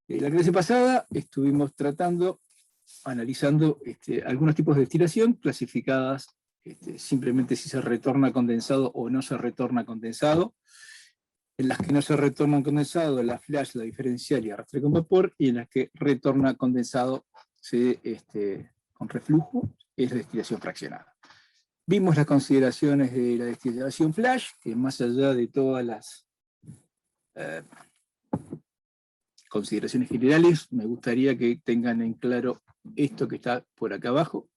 La clase pasada estuvimos analizando algunos tipos de destilación clasificadas simplemente si se retorna condensado o no se retorna condensado. En las que no se retorna condensado, la flash, la diferencial y arrastre con vapor, y en las que retorna condensado con reflujo, es la destilación fraccionada. Vimos las consideraciones de la destilación flash, que más allá de todas las consideraciones generales, me gustaría que tengan en claro esto que está por acá abajo,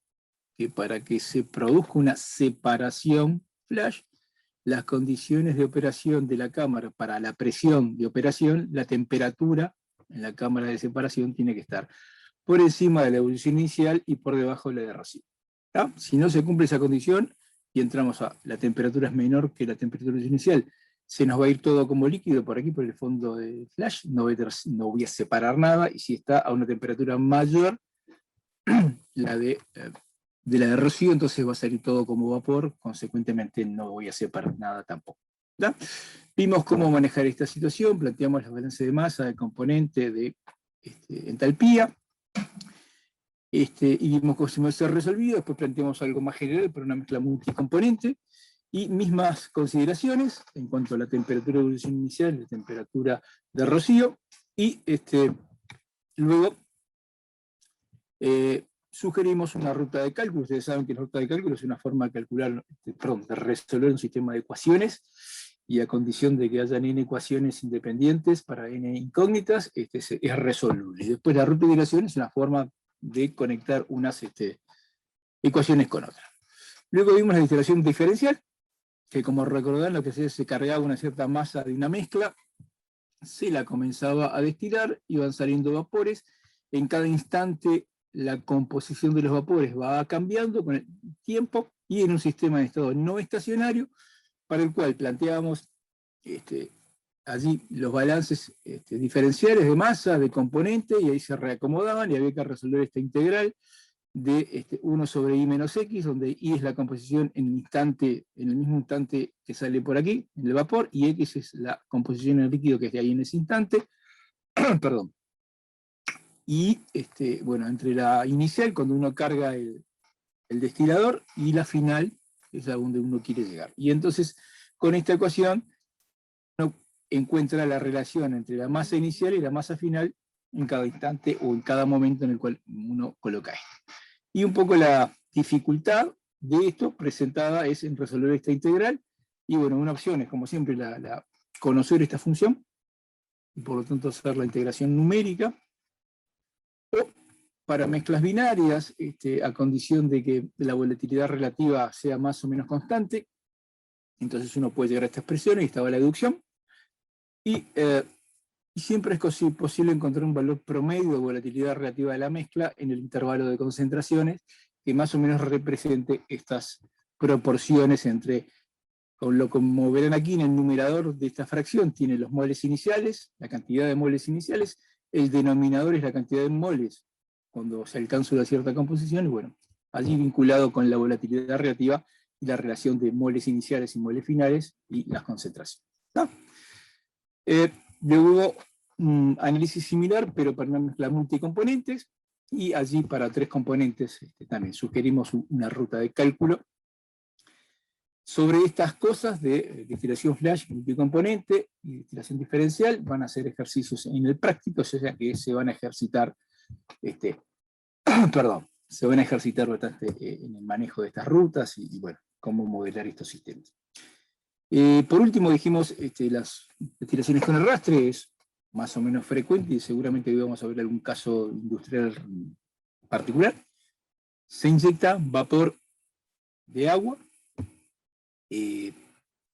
que para que se produzca una separación flash, las condiciones de operación de la cámara para la presión de operación, la temperatura en la cámara de separación tiene que estar por encima de la ebullición inicial y por debajo de la de rocío. Si no se cumple esa condición y entramos a la temperatura es menor que la temperatura inicial, se nos va a ir todo como líquido por aquí, por el fondo de flash, no voy a separar nada, y si está a una temperatura mayor, la de la de rocío, entonces va a salir todo como vapor, consecuentemente no voy a separar nada tampoco. ¿Da? Vimos cómo manejar esta situación, planteamos los balances de masa, de componente, de entalpía, y vimos cómo se ha resolvido. Después planteamos algo más general para una mezcla multicomponente, y mismas consideraciones en cuanto a la temperatura de ebullición inicial, la temperatura de rocío, y luego sugerimos una ruta de cálculo. Ustedes saben que la ruta de cálculo es una forma de calcular, de resolver un sistema de ecuaciones, y a condición de que hayan n ecuaciones independientes para n incógnitas, es resoluble. Y después la ruta de iteración es una forma de conectar unas ecuaciones con otras. Luego vimos la destilación diferencial, que como recordarán lo que se cargaba una cierta masa de una mezcla, se la comenzaba a destilar, iban saliendo vapores, en cada instante la composición de los vapores va cambiando con el tiempo, y en un sistema de estado no estacionario, para el cual planteábamos allí los balances diferenciales de masa, de componente, y ahí se reacomodaban, y había que resolver esta integral de 1 sobre i menos x, donde i es la composición en el mismo instante que sale por aquí, en el vapor, y x es la composición en el líquido que es de ahí en ese instante. Perdón. Y bueno, entre la inicial, cuando uno carga el destilador, y la final, es a donde uno quiere llegar. Y entonces, con esta ecuación, uno encuentra la relación entre la masa inicial y la masa final en cada instante o en cada momento en el cual uno coloca esto. Y un poco la dificultad de esto presentada es en resolver esta integral, y bueno, una opción es, como siempre, conocer esta función, y por lo tanto hacer la integración numérica, o para mezclas binarias, a condición de que la volatilidad relativa sea más o menos constante, entonces uno puede llegar a esta expresión, y estaba la deducción, y siempre es posible encontrar un valor promedio de volatilidad relativa de la mezcla en el intervalo de concentraciones, que más o menos represente estas proporciones entre, como verán aquí en el numerador de esta fracción, tiene los moles iniciales, la cantidad de moles iniciales, el denominador es la cantidad de moles cuando se alcanza una cierta composición, y bueno, allí vinculado con la volatilidad relativa y la relación de moles iniciales y moles finales y las concentraciones. ¿No? Luego análisis similar, pero para una mezcla multicomponentes, y allí para 3 componentes también sugerimos una ruta de cálculo. Sobre estas cosas de destilación flash multicomponente y destilación diferencial van a hacer ejercicios en el práctico, o sea que se van a ejercitar perdón, se van a ejercitar bastante en el manejo de estas rutas y bueno, cómo modelar estos sistemas. Por último dijimos las destilaciones con arrastre es más o menos frecuente, y seguramente hoy vamos a ver algún caso industrial particular. Se inyecta vapor de agua, en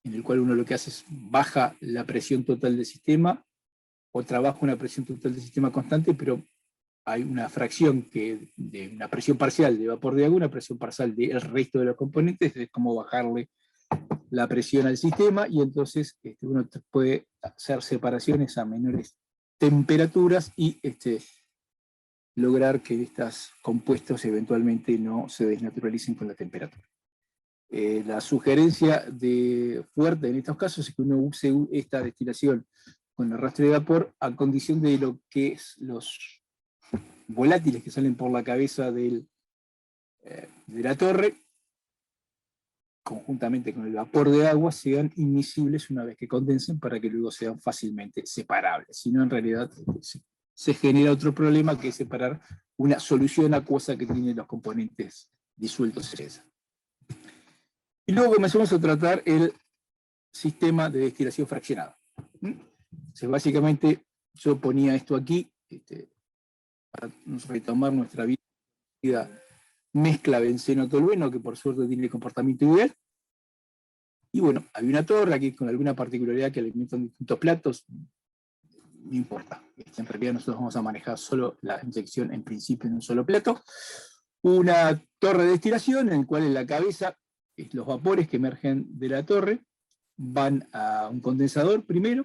el cual uno lo que hace es baja la presión total del sistema, o trabaja una presión total del sistema constante, pero hay una fracción de una presión parcial de vapor de agua, una presión parcial del resto de los componentes, es como bajarle la presión al sistema, y entonces uno puede hacer separaciones a menores temperaturas y lograr que estos compuestos eventualmente no se desnaturalicen con la temperatura. La sugerencia fuerte en estos casos es que uno use esta destilación con arrastre de vapor, a condición de lo que es los volátiles que salen por la cabeza de la torre, conjuntamente con el vapor de agua, sean inmiscibles una vez que condensen, para que luego sean fácilmente separables. Si no, en realidad se genera otro problema, que es separar una solución acuosa que tiene los componentes disueltos en esa. Y luego comenzamos a tratar el sistema de destilación fraccionada. Entonces, básicamente, yo ponía esto aquí, para retomar nuestra vida mezcla benceno-tolueno, que por suerte tiene comportamiento ideal. Y bueno, había una torre aquí con alguna particularidad que alimentan distintos platos, no importa. En realidad nosotros vamos a manejar solo la inyección en principio en un solo plato. Una torre de destilación en la cual en la cabeza los vapores que emergen de la torre van a un condensador primero.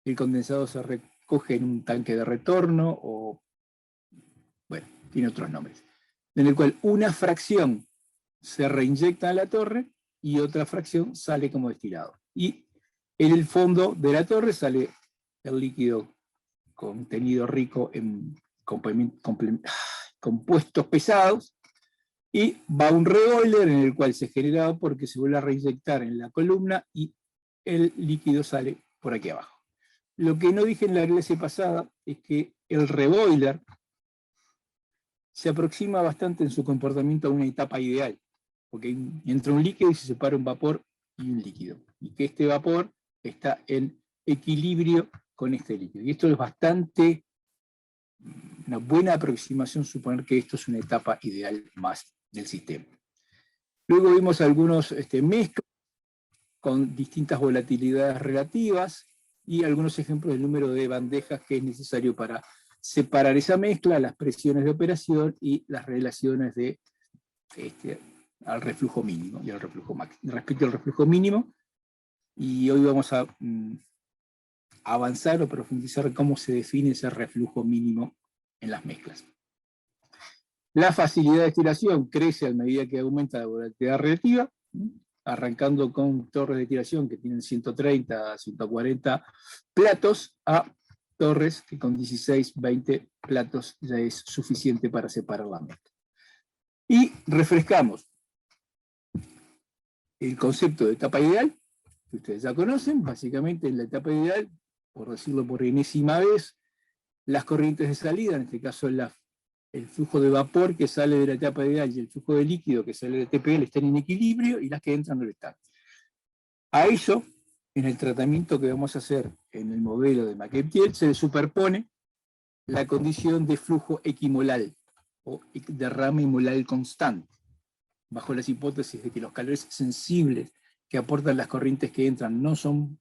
El condensador se recoge en un tanque de retorno, o bueno, tiene otros nombres, en el cual una fracción se reinyecta a la torre y otra fracción sale como destilado. Y en el fondo de la torre sale el líquido contenido rico en compuestos pesados, y va a un reboiler en el cual se genera vapor que se vuelve a reinyectar en la columna y el líquido sale por aquí abajo. Lo que no dije en la clase pasada es que el reboiler se aproxima bastante en su comportamiento a una etapa ideal, porque entra un líquido y se separa un vapor y un líquido, y que este vapor está en equilibrio con este líquido. Y esto es bastante, una buena aproximación, suponer que esto es una etapa ideal más del sistema. Luego vimos algunos mezclas con distintas volatilidades relativas y algunos ejemplos del número de bandejas que es necesario para separar esa mezcla, las presiones de operación y las relaciones de al reflujo mínimo y al reflujo máximo. Respecto al reflujo mínimo, y hoy vamos a avanzar o profundizar cómo se define ese reflujo mínimo en las mezclas. La facilidad de destilación crece a medida que aumenta la volatilidad relativa, arrancando con torres de destilación que tienen 130 a 140 platos, a torres que con 16, 20 platos ya es suficiente para separar la mezcla. Y refrescamos el concepto de etapa ideal, que ustedes ya conocen. Básicamente en la etapa ideal, por decirlo por enésima vez, las corrientes de salida, en este caso el flujo de vapor que sale de la etapa ideal y el flujo de líquido que sale de TPL están en equilibrio, y las que entran no lo están. A eso, en el tratamiento que vamos a hacer en el modelo de McKay-Thiele, se le superpone la condición de flujo equimolal, o derrame molal constante, bajo las hipótesis de que los calores sensibles que aportan las corrientes que entran no son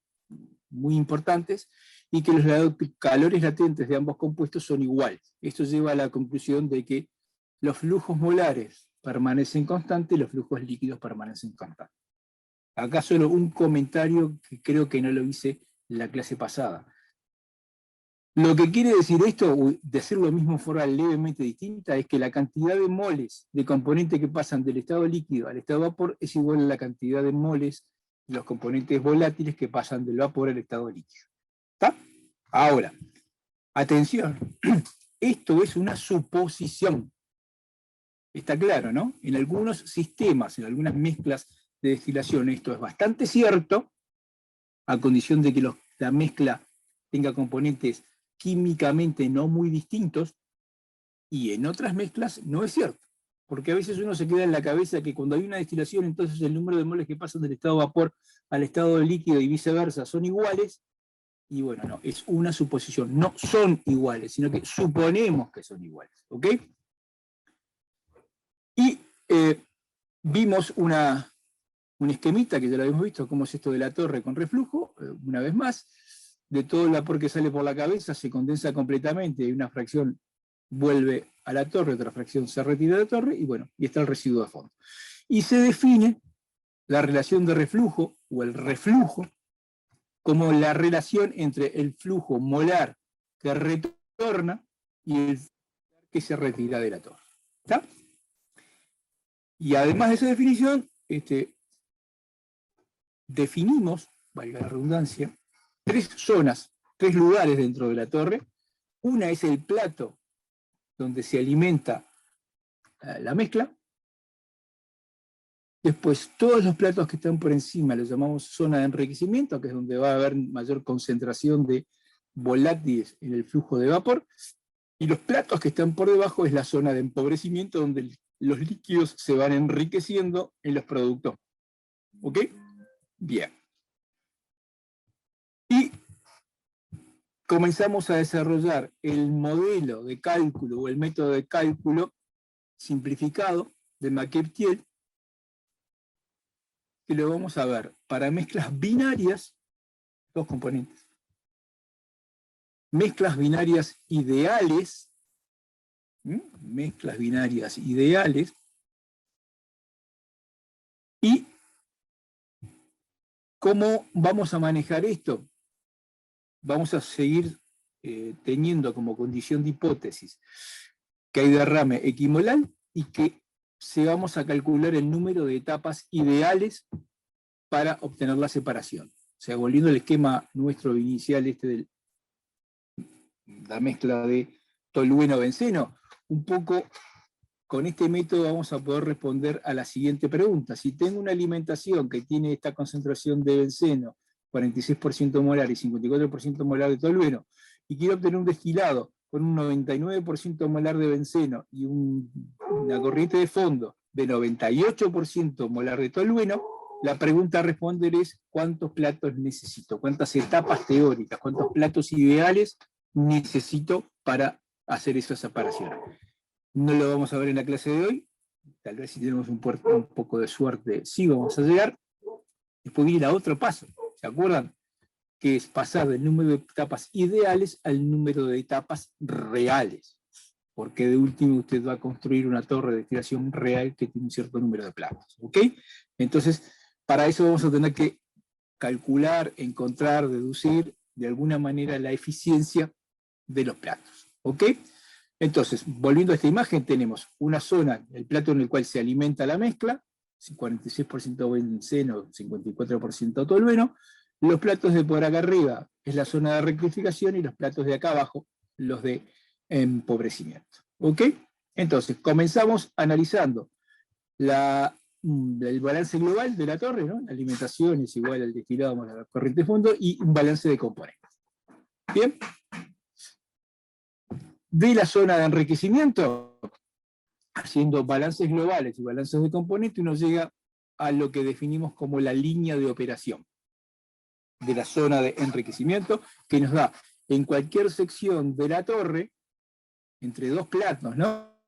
muy importantes, y que los calores latentes de ambos compuestos son iguales. Esto lleva a la conclusión de que los flujos molares permanecen constantes y los flujos líquidos permanecen constantes. Acá solo un comentario que creo que no lo hice en la clase pasada. Lo que quiere decir esto, decir lo mismo de forma levemente distinta, es que la cantidad de moles de componentes que pasan del estado líquido al estado de vapor es igual a la cantidad de moles de los componentes volátiles que pasan del vapor al estado líquido. ¿Está? Ahora, atención, esto es una suposición. Está claro, ¿no? En algunos sistemas, en algunas mezclas de destilación, esto es bastante cierto, a condición de que la mezcla tenga componentes químicamente no muy distintos, y en otras mezclas no es cierto, porque a veces uno se queda en la cabeza que cuando hay una destilación, entonces el número de moles que pasan del estado de vapor al estado de líquido y viceversa son iguales, y bueno, no, es una suposición, no son iguales, sino que suponemos que son iguales, ¿ok? Y vimos un esquemita que ya lo habíamos visto, cómo es esto de la torre con reflujo, una vez más. De todo el vapor que sale por la cabeza se condensa completamente, y una fracción vuelve a la torre, otra fracción se retira de la torre, y bueno, y está el residuo de fondo. Y se define la relación de reflujo, o el reflujo, como la relación entre el flujo molar que retorna y el que se retira de la torre. ¿Está? Y además de esa definición, definimos, valga la redundancia, tres zonas, tres lugares dentro de la torre. Una es el plato donde se alimenta la mezcla. Después, todos los platos que están por encima los llamamos zona de enriquecimiento, que es donde va a haber mayor concentración de volátiles en el flujo de vapor. Y los platos que están por debajo es la zona de empobrecimiento, donde los líquidos se van enriqueciendo en los productos. ¿Ok? Bien. Y comenzamos a desarrollar el modelo de cálculo o el método de cálculo simplificado de McKay-Thiele, que lo vamos a ver para mezclas binarias, dos componentes. Mezclas binarias ideales, mezclas binarias ideales, y ¿cómo vamos a manejar esto? Vamos a seguir teniendo como condición de hipótesis que hay derrame equimolal y que se vamos a calcular el número de etapas ideales para obtener la separación. O sea, volviendo al esquema nuestro inicial de la mezcla de tolueno-benceno, un poco con este método vamos a poder responder a la siguiente pregunta. Si tengo una alimentación que tiene esta concentración de benceno, 46% molar y 54% molar de tolueno, y quiero obtener un destilado con un 99% molar de benceno y una corriente de fondo de 98% molar de tolueno, la pregunta a responder es ¿cuántos platos necesito? ¿Cuántas etapas teóricas? ¿Cuántos platos ideales necesito para hacer esa separación? No lo vamos a ver en la clase de hoy, tal vez si tenemos un poco de suerte sí vamos a llegar. Después viene a otro paso, ¿se acuerdan? Que es pasar del número de etapas ideales al número de etapas reales, porque de último usted va a construir una torre de destilación real que tiene un cierto número de platos, ¿ok? Entonces, para eso vamos a tener que calcular, encontrar, deducir de alguna manera la eficiencia de los platos, ¿ok? Entonces, volviendo a esta imagen, tenemos una zona, el plato en el cual se alimenta la mezcla, 46% benceno, 54% tolueno. Los platos de por acá arriba es la zona de rectificación y los platos de acá abajo, los de empobrecimiento. ¿Ok? Entonces, comenzamos analizando el balance global de la torre, ¿no? La alimentación es igual al destilado más la corriente de fondo, y un balance de componentes. Bien. De la zona de enriquecimiento, haciendo balances globales y balances de componentes, uno llega a lo que definimos como la línea de operación de la zona de enriquecimiento, que nos da en cualquier sección de la torre, entre dos platos, ¿no?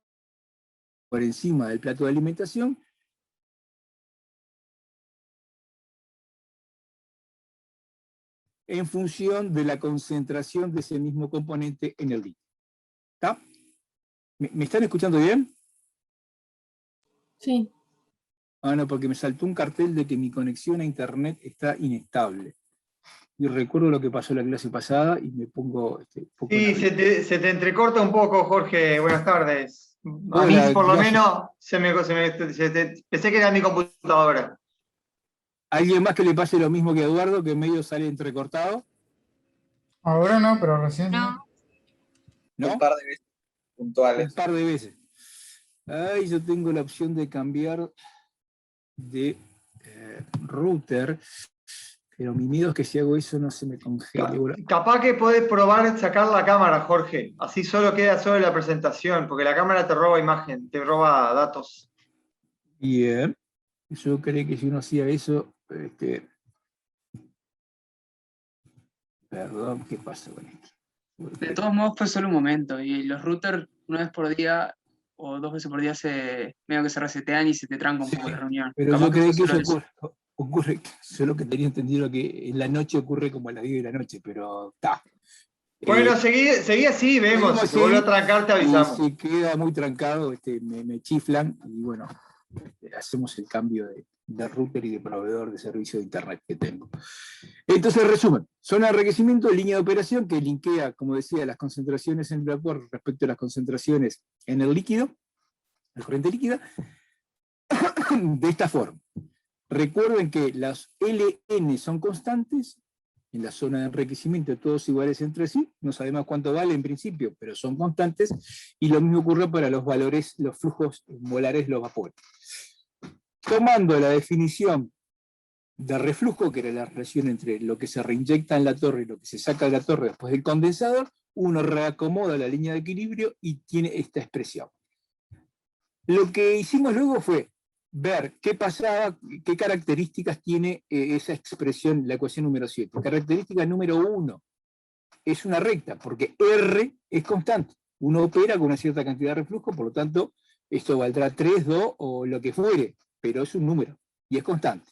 Por encima del plato de alimentación, en función de la concentración de ese mismo componente en el líquido. ¿Está? ¿Me están escuchando bien? Sí. Ah, no, porque me saltó un cartel de que mi conexión a internet está inestable. Y recuerdo lo que pasó la clase pasada y me pongo poco Sí, se te entrecorta un poco, Jorge. Buenas tardes. A Hola, mí, por lo gracias. menos, pensé que era mi computadora. ¿Alguien más que le pase lo mismo que a Eduardo, que medio sale entrecortado? Ahora no, pero recién sí. ¿No? Un par de veces puntuales. Un par de veces. Ay, yo tengo la opción de cambiar de router, pero mi miedo es que si hago eso no se me congele. Capaz que podés probar sacar la cámara, Jorge. Así solo queda solo la presentación, porque la cámara te roba imagen, te roba datos. Bien. Yo creo que si uno hacía eso, perdón, ¿qué pasa con esto? De todos modos fue solo un momento, y los routers una vez por día o 2 veces por día medio que se resetean y se te tranca un poco la reunión. Pero Capaz yo creí que fue eso solo ocurre, solo que tenía entendido que en la noche ocurre como a las 10 de la noche, pero está. Bueno, seguí así, vemos. Si te vuelve a trancar, te avisamos. Y si queda muy trancado, me chiflan, y bueno, hacemos el cambio de router y de proveedor de servicio de internet que tengo. Entonces, resumen, zona de enriquecimiento, línea de operación que linkea, como decía, las concentraciones en el vapor respecto a las concentraciones en el líquido, la corriente líquida, de esta forma. Recuerden que las LN son constantes en la zona de enriquecimiento, todos iguales entre sí, no sabemos cuánto vale en principio, pero son constantes, y lo mismo ocurre para los valores, los flujos molares, los vapores. Tomando la definición de reflujo, que era la relación entre lo que se reinyecta en la torre y lo que se saca de la torre después del condensador, uno reacomoda la línea de equilibrio y tiene esta expresión. Lo que hicimos luego fue ver qué pasaba, qué características tiene esa expresión, la ecuación número 7. Característica número 1 es una recta, porque R es constante. Uno opera con una cierta cantidad de reflujo, por lo tanto, esto valdrá 3, 2 o lo que fuere, pero es un número y es constante.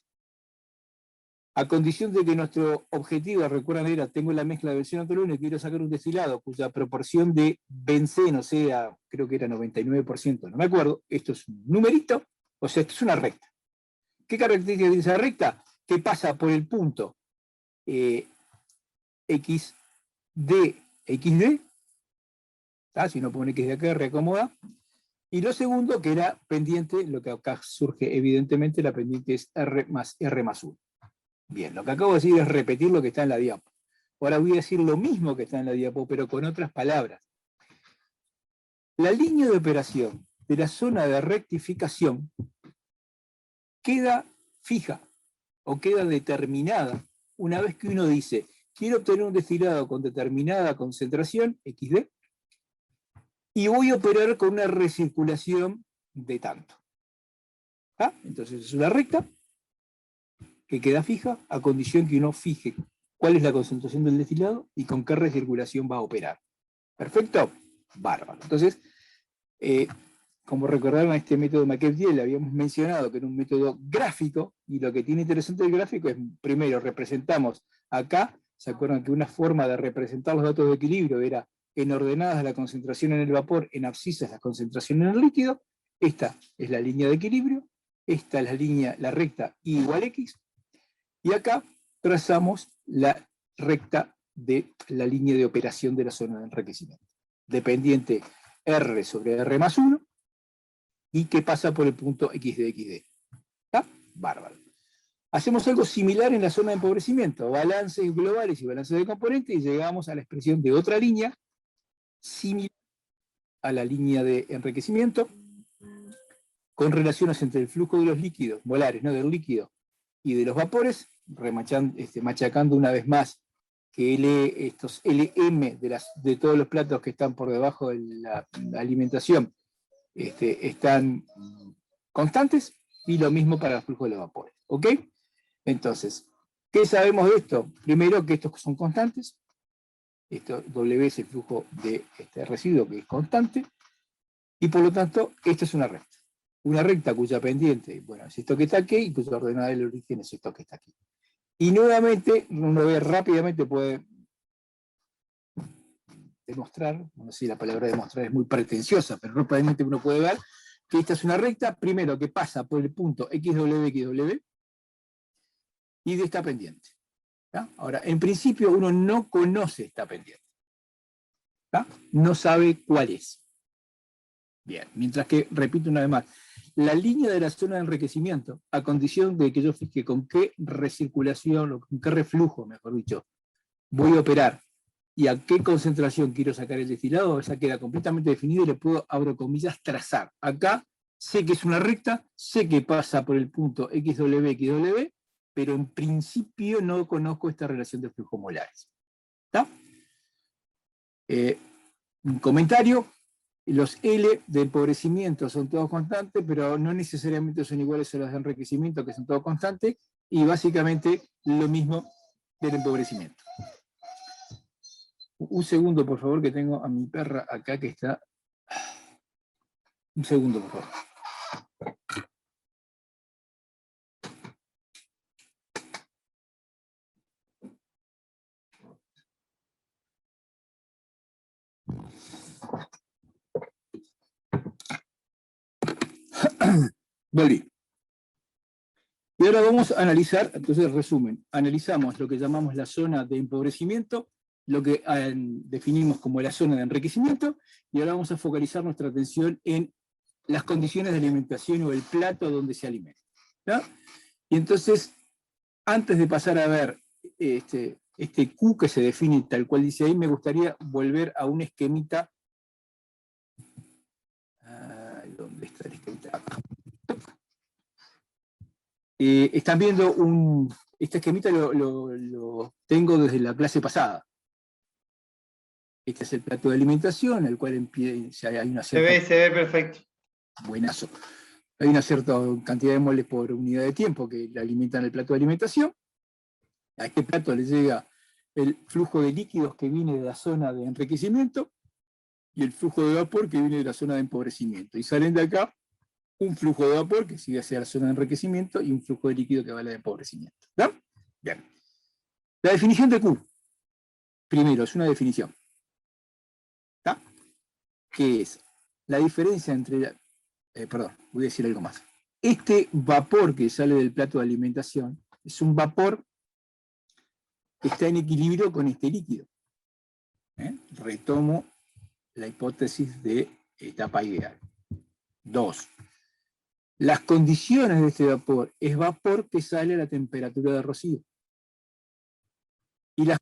A condición de que nuestro objetivo, recuerdan, era, tengo la mezcla de benceno tolueno y quiero sacar un destilado cuya proporción de benceno sea, creo que era 99%, no me acuerdo, esto es un numerito, o sea, esto es una recta. ¿Qué característica tiene esa recta? Que pasa por el punto XD, si uno pone X de acá, reacomoda. Y lo segundo, que era pendiente, lo que acá surge evidentemente, la pendiente es R más 1. Bien, lo que acabo de decir es repetir lo que está en la diapo. Ahora voy a decir lo mismo que está en la diapo, pero con otras palabras. La línea de operación de la zona de rectificación queda fija o queda determinada una vez que uno dice, quiero obtener un destilado con determinada concentración, XD, y voy a operar con una recirculación de tanto. Entonces es una recta que queda fija a condición que uno fije cuál es la concentración del destilado y con qué recirculación va a operar. ¿Perfecto? Bárbaro. Entonces, como recordaron, este método McKevitt habíamos mencionado que era un método gráfico, y lo que tiene interesante el gráfico es, primero, representamos acá, ¿se acuerdan que una forma de representar los datos de equilibrio era en ordenadas la concentración en el vapor, en abscisas la concentración en el líquido? Esta es la línea de equilibrio, esta es la línea, la recta Y igual X, y acá trazamos la recta de la línea de operación de la zona de enriquecimiento. Dependiente R sobre R más 1, y que pasa por el punto X de XD. ¿Está? Bárbaro. Hacemos algo similar en la zona de empobrecimiento, balances globales y balances de componentes, y llegamos a la expresión de otra línea, similar a la línea de enriquecimiento, con relaciones entre el flujo de los líquidos molares, no del líquido, y de los vapores, machacando una vez más que estos LM de todos los platos que están por debajo de la alimentación están constantes, y lo mismo para el flujo de los vapores. ¿Ok? Entonces, ¿qué sabemos de esto? Primero, que estos son constantes. Esto W es el flujo de este residuo, que es constante, y por lo tanto, esta es una recta. Una recta cuya pendiente, bueno, es esto que está aquí, y cuya ordenada del origen es esto que está aquí. Y nuevamente, uno ve rápidamente, puede demostrar, no sé si la palabra demostrar es muy pretenciosa, pero rápidamente uno puede ver que esta es una recta, primero, que pasa por el punto XW, y de esta pendiente. ¿Tá? Ahora, en principio uno no conoce esta pendiente. ¿Tá? No sabe cuál es. Bien, mientras que, repito una vez más, la línea de la zona de enriquecimiento, a condición de que yo fije con qué recirculación, o con qué reflujo, mejor dicho, voy a operar, y a qué concentración quiero sacar el destilado, esa queda completamente definida y le puedo, abro comillas, trazar. Acá sé que es una recta, sé que pasa por el punto XW, pero en principio no conozco esta relación de flujos molares. ¿Está? Un comentario: los L de empobrecimiento son todos constantes, pero no necesariamente son iguales a los de enriquecimiento, que son todos constantes, y básicamente lo mismo del empobrecimiento. Un segundo, por favor, que tengo a mi perra acá que está... Un segundo, por favor. Volví. Y ahora vamos a analizar, entonces resumen, analizamos lo que llamamos la zona de empobrecimiento, lo que definimos como la zona de enriquecimiento, y ahora vamos a focalizar nuestra atención en las condiciones de alimentación o el plato donde se alimenta. ¿No? Y entonces, antes de pasar a ver este Q que se define tal cual dice ahí, me gustaría volver a un esquemita. ¿Dónde está el esquemita? Acá. Están viendo este esquemita lo tengo desde la clase pasada. Este es el plato de alimentación, el cual hay una cierta... Se ve perfecto. Buenazo. Hay una cierta cantidad de moles por unidad de tiempo que le alimentan el plato de alimentación. A este plato le llega el flujo de líquidos que viene de la zona de enriquecimiento y el flujo de vapor que viene de la zona de empobrecimiento. Y salen de acá un flujo de vapor que sigue hacia la zona de enriquecimiento y un flujo de líquido que va a la de empobrecimiento. ¿Está? Bien. La definición de Q. Primero, es una definición. ¿Está? ¿Qué es? La diferencia entre... perdón, voy a decir algo más. Este vapor que sale del plato de alimentación es un vapor que está en equilibrio con este líquido. Retomo la hipótesis de etapa ideal. 2. Las condiciones de este vapor es vapor que sale a la temperatura de rocío. Y las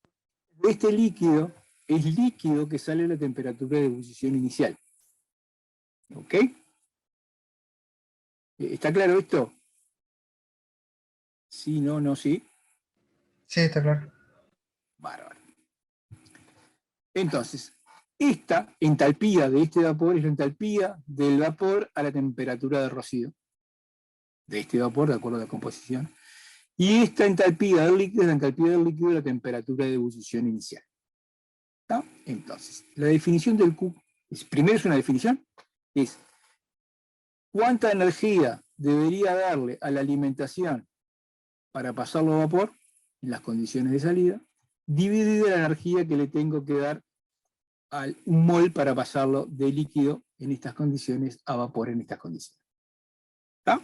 de este líquido es líquido que sale a la temperatura de ebullición inicial. ¿Ok? ¿Está claro esto? Sí, no, no, sí. Sí, está claro. Bárbaro. Entonces, esta entalpía de este vapor es la entalpía del vapor a la temperatura de rocío. De este vapor, de acuerdo a la composición. Y esta entalpía del líquido es la entalpía del líquido a la temperatura de ebullición inicial. ¿Está? Entonces, la definición del Q, primero es una definición, es cuánta energía debería darle a la alimentación para pasarlo a vapor, en las condiciones de salida, dividido la energía que le tengo que dar al un mol para pasarlo de líquido en estas condiciones a vapor en estas condiciones. ¿Está?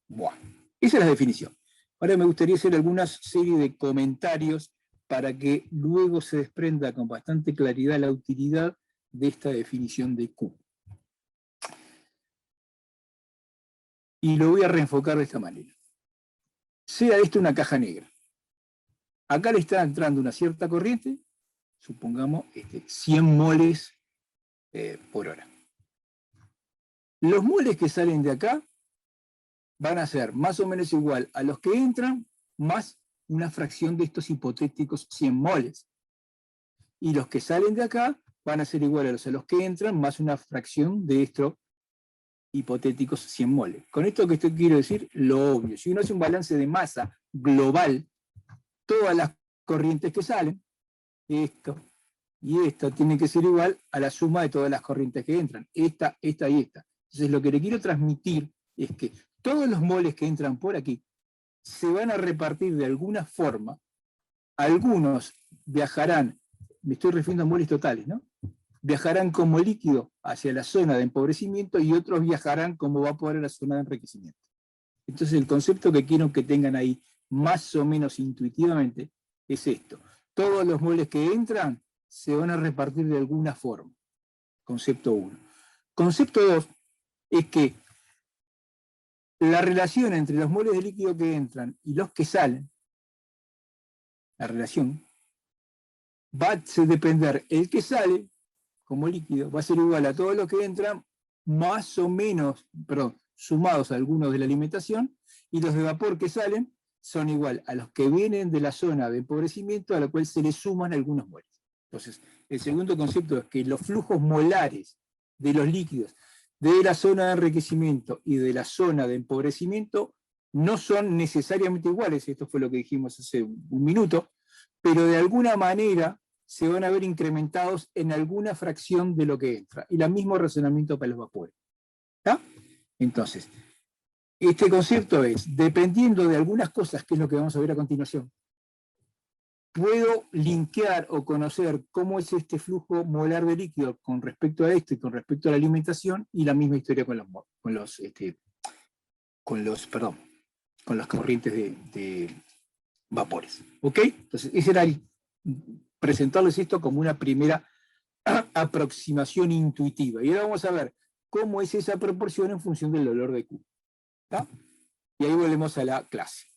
Bueno, esa es la definición. Ahora me gustaría hacer alguna serie de comentarios para que luego se desprenda con bastante claridad la utilidad de esta definición de Q. Y lo voy a reenfocar de esta manera. Sea esto una caja negra. Acá le está entrando una cierta corriente, supongamos 100 moles por hora. Los moles que salen de acá van a ser más o menos igual a los que entran, más una fracción de estos hipotéticos 100 moles. Y los que salen de acá van a ser iguales a los que entran, más una fracción de estos hipotéticos 100 moles. Con esto que quiero decir, lo obvio. Si uno hace un balance de masa global, todas las corrientes que salen, esto y esta, tiene que ser igual a la suma de todas las corrientes que entran. Esta y esta. Entonces lo que le quiero transmitir es que todos los moles que entran por aquí se van a repartir de alguna forma. Algunos viajarán, me estoy refiriendo a moles totales, ¿no? Viajarán como líquido hacia la zona de empobrecimiento y otros viajarán como vapor a la zona de enriquecimiento. Entonces el concepto que quiero que tengan ahí más o menos intuitivamente es esto. Todos los moles que entran se van a repartir de alguna forma. Concepto 1. Concepto 2 es que la relación entre los moles de líquido que entran y los que salen, la relación, va a depender el que sale como líquido, va a ser igual a todos los que entran, más o menos, sumados a algunos de la alimentación, y los de vapor que salen son igual a los que vienen de la zona de empobrecimiento a la cual se le suman algunos moles. Entonces, el segundo concepto es que los flujos molares de los líquidos de la zona de enriquecimiento y de la zona de empobrecimiento no son necesariamente iguales, esto fue lo que dijimos hace un minuto, pero de alguna manera se van a ver incrementados en alguna fracción de lo que entra. Y el mismo razonamiento para los vapores. ¿Está? Entonces, este concepto es, dependiendo de algunas cosas, que es lo que vamos a ver a continuación, puedo linkear o conocer cómo es este flujo molar de líquido con respecto a esto y con respecto a la alimentación, y la misma historia con las corrientes de vapores. ¿Ok? Entonces, ese era presentarles esto como una primera aproximación intuitiva. Y ahora vamos a ver cómo es esa proporción en función del dolor de Q. ¿Está? Y ahí volvemos a la clase.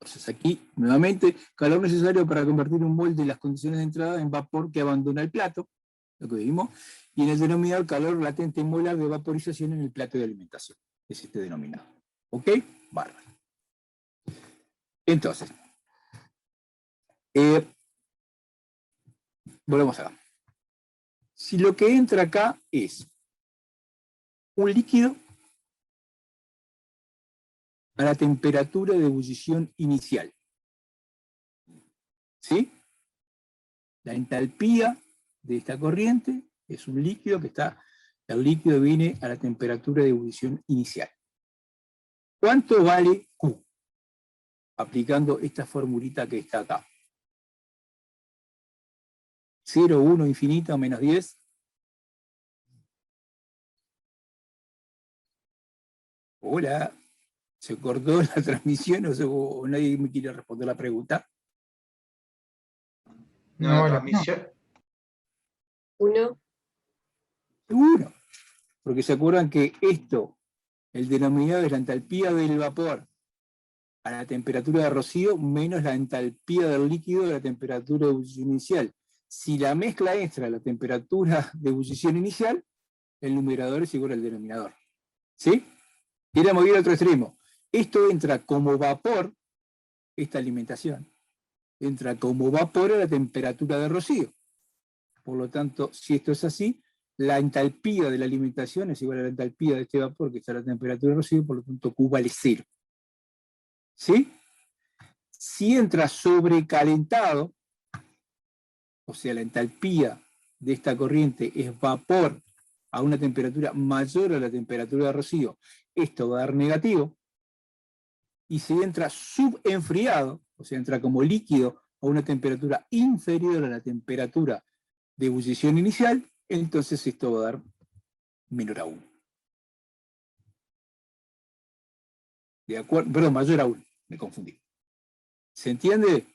Entonces aquí, nuevamente, calor necesario para convertir un mol de las condiciones de entrada en vapor que abandona el plato, lo que vimos, y en el denominador calor latente molar de vaporización en el plato de alimentación. Es este denominado. ¿Ok? Bárbaro. Entonces, volvemos acá. Si lo que entra acá es un líquido a la temperatura de ebullición inicial, ¿sí? La entalpía de esta corriente es un líquido el líquido viene a la temperatura de ebullición inicial. ¿Cuánto vale Q? Aplicando esta formulita que está acá. 0, 1, infinito, menos 10. Hola, ¿se cortó la transmisión o nadie me quiere responder la pregunta? No, No, la vale. transmisión. 1. 1. Porque se acuerdan que esto, el denominador es la entalpía del vapor a la temperatura de rocío menos la entalpía del líquido a la temperatura de ebullición inicial. Si la mezcla extra a la temperatura de ebullición inicial, el numerador es igual al denominador. ¿Sí? Queremos ir a otro extremo. Esto entra como vapor, esta alimentación, entra como vapor a la temperatura de rocío. Por lo tanto, si esto es así, la entalpía de la alimentación es igual a la entalpía de este vapor que está a la temperatura de rocío, por lo tanto Q vale 0. ¿Sí? Si entra sobrecalentado, o sea, la entalpía de esta corriente es vapor a una temperatura mayor a la temperatura de rocío, esto va a dar negativo. Y si entra subenfriado, o sea, entra como líquido a una temperatura inferior a la temperatura de ebullición inicial, entonces esto va a dar menor a 1. ¿De acuerdo? Perdón, mayor a 1, me confundí. ¿Se entiende?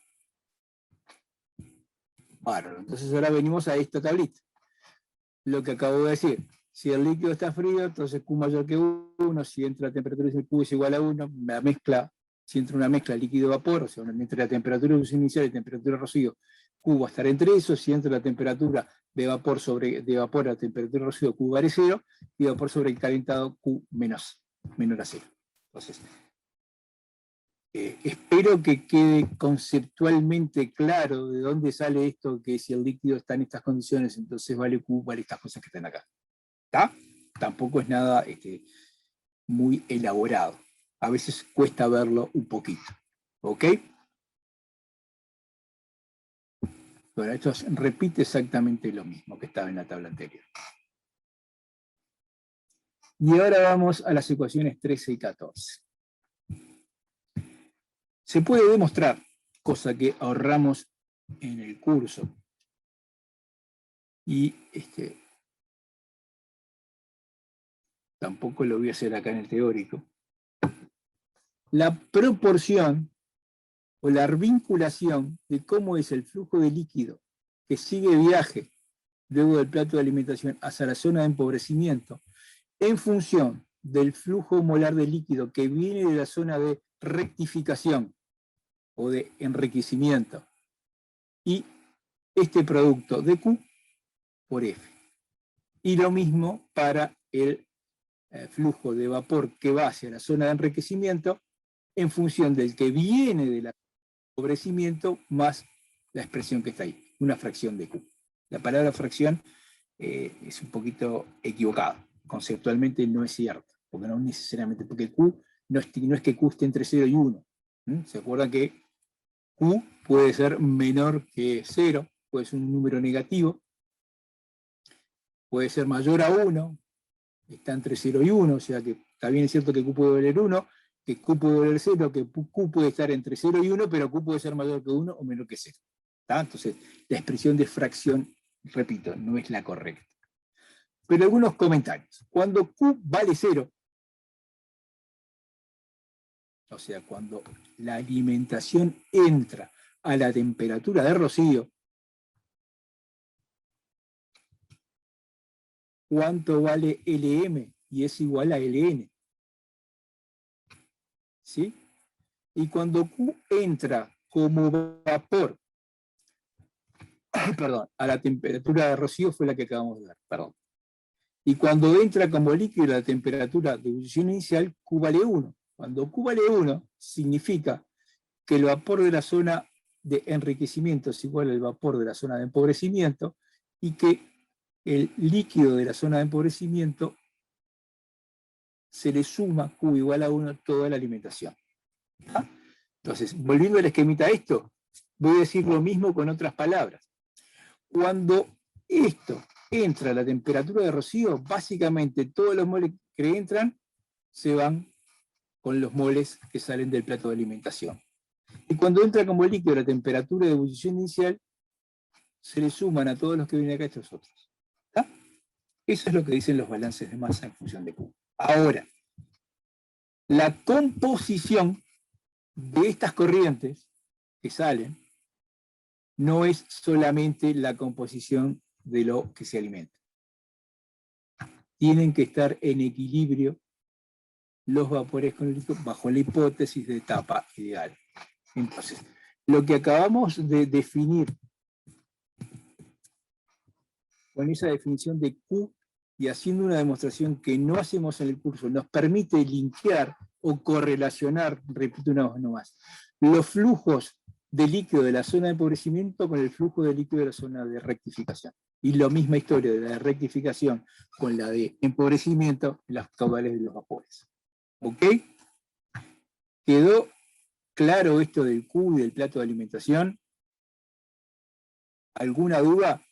Bárbaro. Entonces ahora venimos a esta tablita. Lo que acabo de decir. Si el líquido está frío, entonces Q mayor que 1. Si entra a temperatura y Q es igual a 1, la mezcla, si entra una mezcla líquido-vapor, o sea, entre la temperatura de ebullición inicial y temperatura de rocío, Q va a estar entre eso. Si entra la temperatura de vapor a temperatura de rocío, Q vale 0, y vapor sobrecalentado, Q menor a 0. Entonces, espero que quede conceptualmente claro de dónde sale esto, que si el líquido está en estas condiciones, entonces vale Q, vale estas cosas que están acá. ¿Está? Tampoco es nada muy elaborado. A veces cuesta verlo un poquito. ¿Ok? Bueno, esto repite exactamente lo mismo que estaba en la tabla anterior. Y ahora vamos a las ecuaciones 13 y 14. Se puede demostrar, cosa que ahorramos en el curso, y tampoco lo voy a hacer acá en el teórico, la proporción o la vinculación de cómo es el flujo de líquido que sigue viaje luego del plato de alimentación hacia la zona de empobrecimiento en función del flujo molar de líquido que viene de la zona de rectificación o de enriquecimiento, y este producto de Q por F. Y lo mismo para el flujo de vapor que va hacia la zona de enriquecimiento en función del que viene del empobrecimiento más la expresión que está ahí, una fracción de Q. La palabra fracción es un poquito equivocada. Conceptualmente no es cierto, porque no necesariamente, porque Q no es que Q esté entre 0 y 1. ¿Se acuerdan que Q puede ser menor que 0, puede ser un número negativo, puede ser mayor a 1, está entre 0 y 1, o sea que está bien, es cierto que Q puede valer 1, que Q puede valer 0, que Q puede estar entre 0 y 1, pero Q puede ser mayor que 1 o menor que 0. ¿Está? Entonces, la expresión de fracción, repito, no es la correcta. Pero algunos comentarios. Cuando Q vale 0, o sea, cuando la alimentación entra a la temperatura de rocío, ¿cuánto vale Lm? Y es igual a Ln. ¿Sí? Y cuando Q entra como vapor, perdón, a la temperatura de rocío fue la que acabamos de ver, perdón. Y cuando entra como líquido a la temperatura de ebullición inicial, Q vale 1. Cuando Q vale 1, significa que el vapor de la zona de enriquecimiento es igual al vapor de la zona de empobrecimiento y que el líquido de la zona de empobrecimiento se le suma Q igual a 1 toda la alimentación. ¿Ah? Entonces, volviendo al esquemita a esto, voy a decir lo mismo con otras palabras. Cuando esto entra a la temperatura de rocío, básicamente todos los moles que entran se van con los moles que salen del plato de alimentación. Y cuando entra como líquido a la temperatura de ebullición inicial, se le suman a todos los que vienen acá estos otros. ¿Está? Eso es lo que dicen los balances de masa en función de Q. Ahora, la composición de estas corrientes que salen no es solamente la composición de lo que se alimenta. Tienen que estar en equilibrio los vapores con el líquido bajo la hipótesis de etapa ideal. Entonces, lo que acabamos de definir con esa definición de Q y haciendo una demostración que no hacemos en el curso, nos permite linkear o correlacionar, repito una vez nomás, los flujos de líquido de la zona de empobrecimiento con el flujo de líquido de la zona de rectificación. Y la misma historia de la de rectificación con la de empobrecimiento en las caudales de los vapores. ¿Ok? ¿Quedó claro esto del Q y del plato de alimentación? ¿Alguna duda?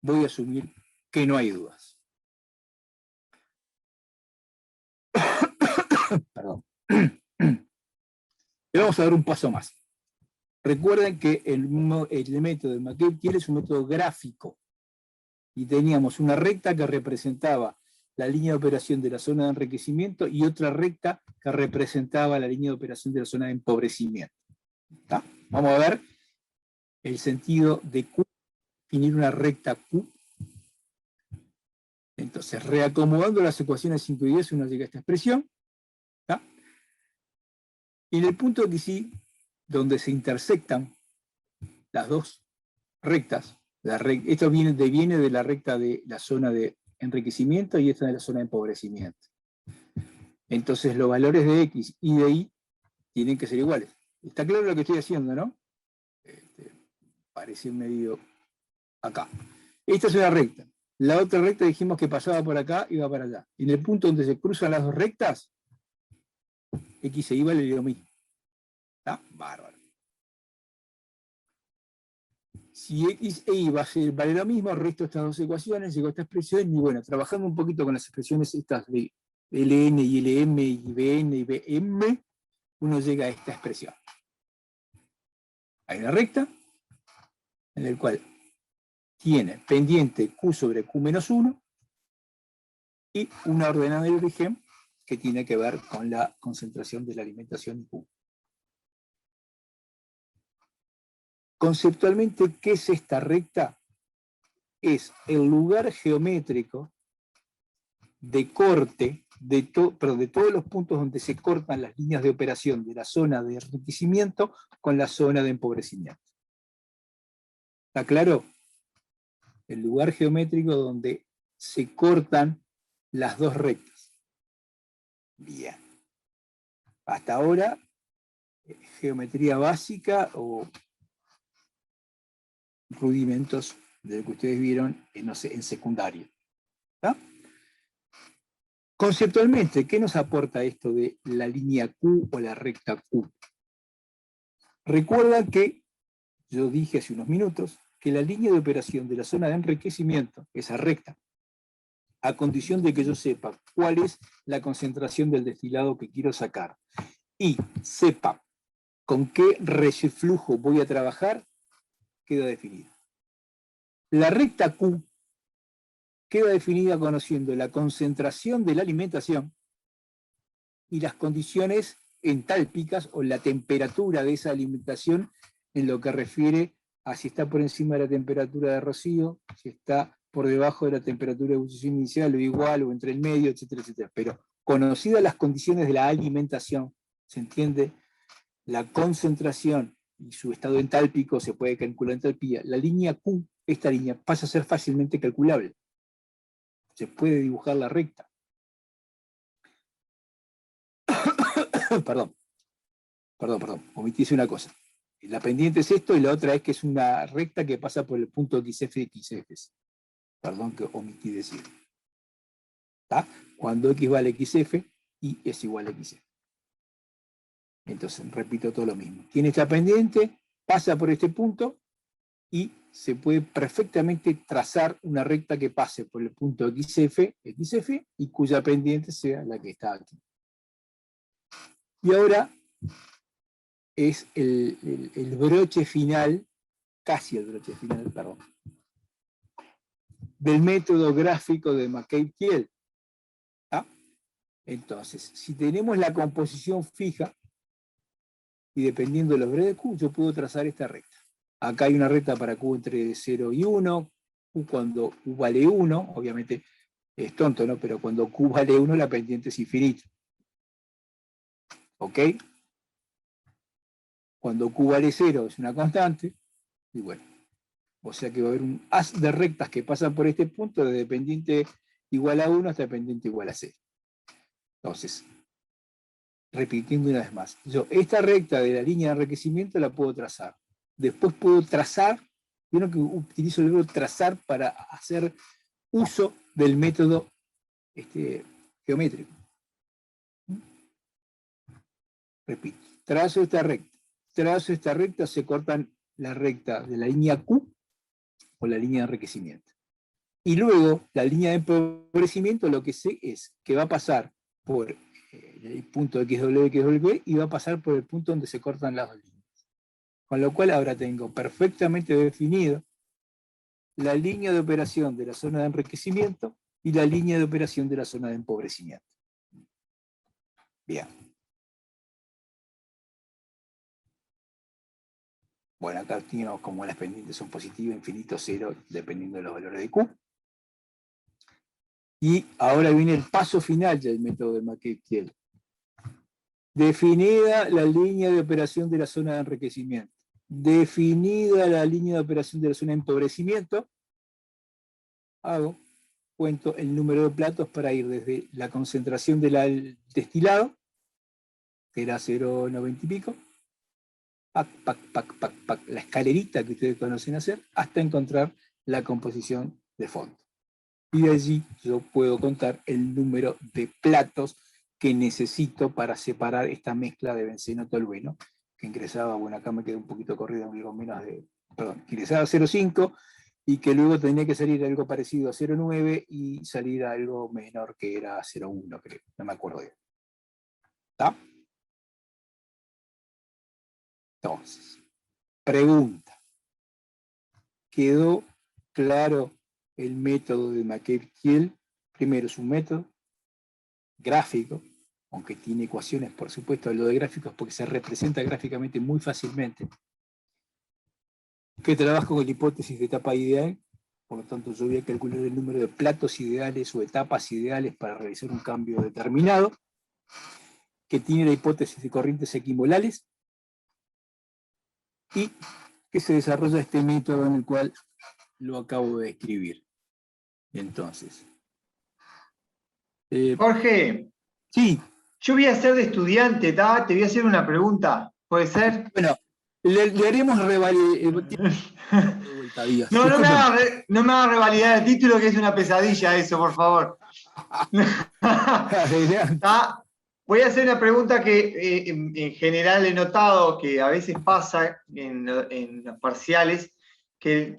Voy a asumir que no hay dudas. Perdón. Le vamos a dar un paso más. Recuerden que el método de McKay-Thiele es un método gráfico y teníamos una recta que representaba la línea de operación de la zona de enriquecimiento y otra recta que representaba la línea de operación de la zona de empobrecimiento. ¿Está? Vamos a ver el sentido de Q, definir una recta Q. Entonces, reacomodando las ecuaciones 5 y 10, uno llega a esta expresión. ¿Está? Y en el punto que sí, donde se intersectan las dos rectas, esto viene de la recta de la zona de enriquecimiento y esta de la zona de empobrecimiento. Entonces los valores de X y de Y tienen que ser iguales. Está claro lo que estoy haciendo, ¿no? Parece medio acá. Esta es una recta. La otra recta dijimos que pasaba por acá y va para allá. Y en el punto donde se cruzan las dos rectas, X e Y vale lo mismo. ¿Está? Bárbaro. Si X e Y vale lo mismo, resto estas dos ecuaciones, llego a esta expresión, y bueno, trabajando un poquito con las expresiones estas de Ln y Lm y Bn y Bm, uno llega a esta expresión. Hay una recta en la cual tiene pendiente Q sobre Q menos 1 y una ordenada de origen que tiene que ver con la concentración de la alimentación Q. Conceptualmente, ¿qué es esta recta? Es el lugar geométrico de corte de todos los puntos donde se cortan las líneas de operación de la zona de enriquecimiento con la zona de empobrecimiento. ¿Está claro? El lugar geométrico donde se cortan las dos rectas. Bien. Hasta ahora, geometría básica o rudimentos de lo que ustedes vieron no sé, en secundaria. ¿Está? Conceptualmente, ¿qué nos aporta esto de la línea Q o la recta Q? Recuerda que yo dije hace unos minutos que la línea de operación de la zona de enriquecimiento, esa recta, a condición de que yo sepa cuál es la concentración del destilado que quiero sacar y sepa con qué reflujo voy a trabajar, queda definida. La recta Q queda definida conociendo la concentración de la alimentación y las condiciones entálpicas o la temperatura de esa alimentación en lo que refiere a si está por encima de la temperatura de rocío, si está por debajo de la temperatura de ebullición inicial o igual o entre el medio, etcétera, etcétera. Pero conocidas las condiciones de la alimentación, se entiende la concentración y su estado entálpico, se puede calcular entalpía. La línea Q, esta línea, pasa a ser fácilmente calculable. Se puede dibujar la recta. Perdón, omití una cosa. La pendiente es esto y la otra es que es una recta que pasa por el punto XF y XF. Perdón que omití decir. ¿Está? Cuando X vale XF, Y es igual a XF. Entonces, repito todo lo mismo. Tiene esta pendiente, pasa por este punto y se puede perfectamente trazar una recta que pase por el punto XF, y cuya pendiente sea la que está aquí. Y ahora es el broche final, casi el broche final, perdón, del método gráfico de McCabe-Thiele. ¿Ah? Entonces, si tenemos la composición fija, y dependiendo de los valores de Q, yo puedo trazar esta recta. Acá hay una recta para Q entre 0 y 1, Q cuando Q vale 1, obviamente es tonto, ¿no? Pero cuando Q vale 1, la pendiente es infinita. ¿Ok? Cuando Q vale 0 es una constante, y bueno, o sea que va a haber un haz de rectas que pasan por este punto, de pendiente igual a 1 hasta pendiente igual a 0. Entonces, repitiendo una vez más, yo esta recta de la línea de enriquecimiento la puedo trazar. Después puedo trazar, vieron que utilizo el verbo trazar para hacer uso del método geométrico. Repito, trazo esta recta, se cortan la recta de la línea Q o la línea de enriquecimiento. Y luego, la línea de empobrecimiento, lo que sé es que va a pasar por el punto XW y va a pasar por el punto donde se cortan las dos líneas. Con lo cual ahora tengo perfectamente definido la línea de operación de la zona de enriquecimiento y la línea de operación de la zona de empobrecimiento. Bien. Bueno, acá tenemos como las pendientes son positivas, infinito, cero, dependiendo de los valores de Q. Y ahora viene el paso final del método de McCabe-Thiele. Definida la línea de operación de la zona de enriquecimiento, definida la línea de operación de la zona de empobrecimiento, cuento el número de platos para ir desde la concentración del destilado, que era 0,90 y pico, la escalerita que ustedes conocen hacer, hasta encontrar la composición de fondo. Y de allí yo puedo contar el número de platos que necesito para separar esta mezcla de benceno-tolueno, que ingresaba, bueno, acá me quedé un poquito corrido, algo menos de, perdón, que ingresaba a 0,5 y que luego tenía que salir algo parecido a 0,9 y salir a algo menor que era 0,1, creo, no me acuerdo bien. ¿Está? Entonces, pregunta. ¿Quedó claro el método de McCabe-Thiele? Primero, es un método gráfico, aunque tiene ecuaciones, por supuesto, lo de gráficos porque se representa gráficamente muy fácilmente, que trabaja con la hipótesis de etapa ideal, por lo tanto yo voy a calcular el número de platos ideales o etapas ideales para realizar un cambio determinado, que tiene la hipótesis de corrientes equimolales, y que se desarrolla este método en el cual lo acabo de escribir. Entonces, Jorge, sí. yo voy a ser de estudiante, ¿tá? Te voy a hacer una pregunta, ¿puede ser? Bueno, le haremos revalidar. No me haga revalidar el título, que es una pesadilla eso, por favor. ¿Tá? Voy a hacer una pregunta que en general he notado que a veces pasa en los parciales, que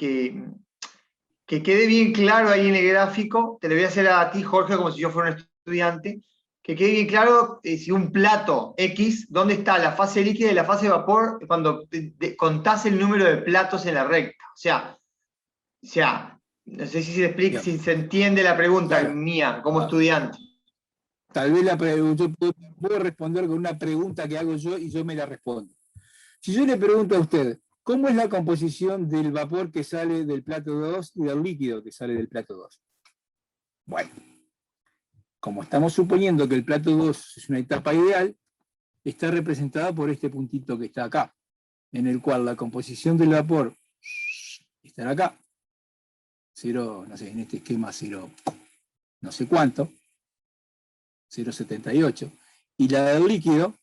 quede bien claro ahí en el gráfico. Te lo voy a hacer a ti, Jorge, como si yo fuera un estudiante. Que quede bien claro si un plato X, ¿dónde está la fase líquida y la fase de vapor cuando contás el número de platos en la recta? O sea, no sé si se explica, si se entiende la pregunta mía como estudiante. Tal vez yo puedo responder con una pregunta que hago yo y yo me la respondo. Si yo le pregunto a usted, ¿Cómo es la composición del vapor que sale del plato 2 y del líquido que sale del plato 2? Bueno, como estamos suponiendo que el plato 2 es una etapa ideal, está representada por este puntito que está acá, en el cual la composición del vapor estará acá, 0, no sé, en este esquema 0, no sé cuánto, 0,78, y la del líquido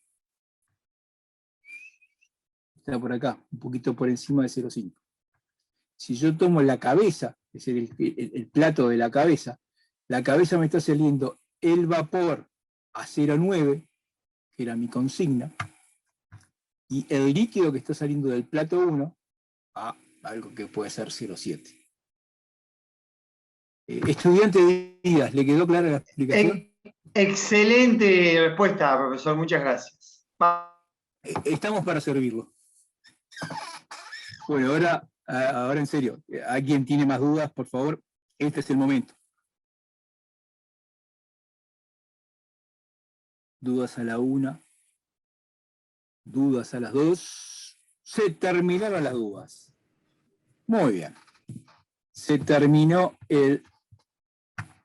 está por acá, un poquito por encima de 0,5. Si yo tomo la cabeza, es decir, el plato de la cabeza me está saliendo el vapor a 0,9, que era mi consigna, y el líquido que está saliendo del plato 1 a algo que puede ser 0,7. Estudiante Díaz, ¿le quedó clara la explicación? Excelente respuesta, profesor. Muchas gracias. Estamos para servirlo. Bueno, ahora en serio, ¿alguien tiene más dudas? Por favor, este es el momento. Dudas a la 1, dudas a las 2. Se terminaron las dudas. Muy bien. Se terminó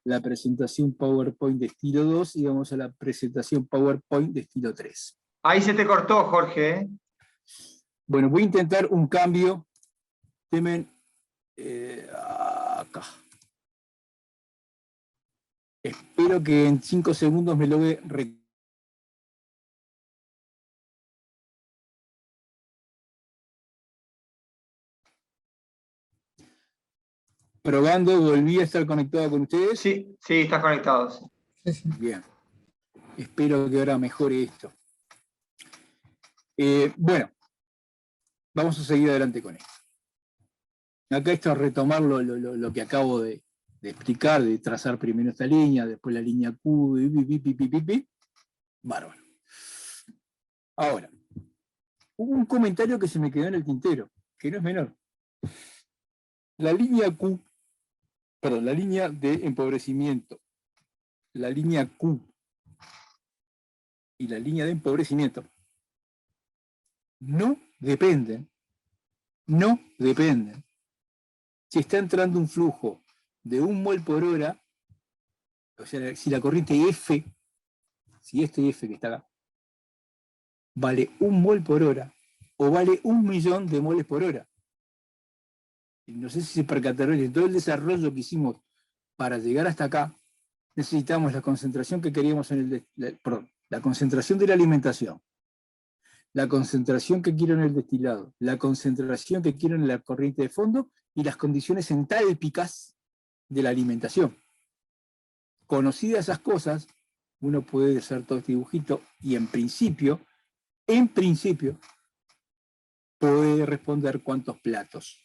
la presentación PowerPoint de estilo 2 y vamos a la presentación PowerPoint de estilo 3. Ahí se te cortó, Jorge, ¿eh? Bueno, voy a intentar un cambio. Temen acá. Espero que en 5 segundos me logre probando, volví a estar conectado con ustedes. Sí, estás conectado. Sí. Sí, sí. Bien. Espero que ahora mejore esto. Bueno, vamos a seguir adelante con esto. Acá esto es retomar lo que acabo de explicar, de trazar primero esta línea, después la línea Q, bárbaro. Ahora, hubo un comentario que se me quedó en el tintero, que no es menor. La línea Q, perdón, la línea de empobrecimiento, la línea Q y la línea de empobrecimiento no dependen si está entrando un flujo de 1 mol por hora, o sea, si la corriente F, si este F que está acá, vale 1 mol por hora, o vale 1.000.000 de moles por hora. Y no sé si se percataron, en todo el desarrollo que hicimos para llegar hasta acá, necesitamos la concentración que queríamos en la concentración de la alimentación, la concentración que quiero en el destilado, la concentración que quiero en la corriente de fondo y las condiciones entálpicas de la alimentación. Conocidas esas cosas, uno puede hacer todo este dibujito y en principio, puede responder cuántos platos.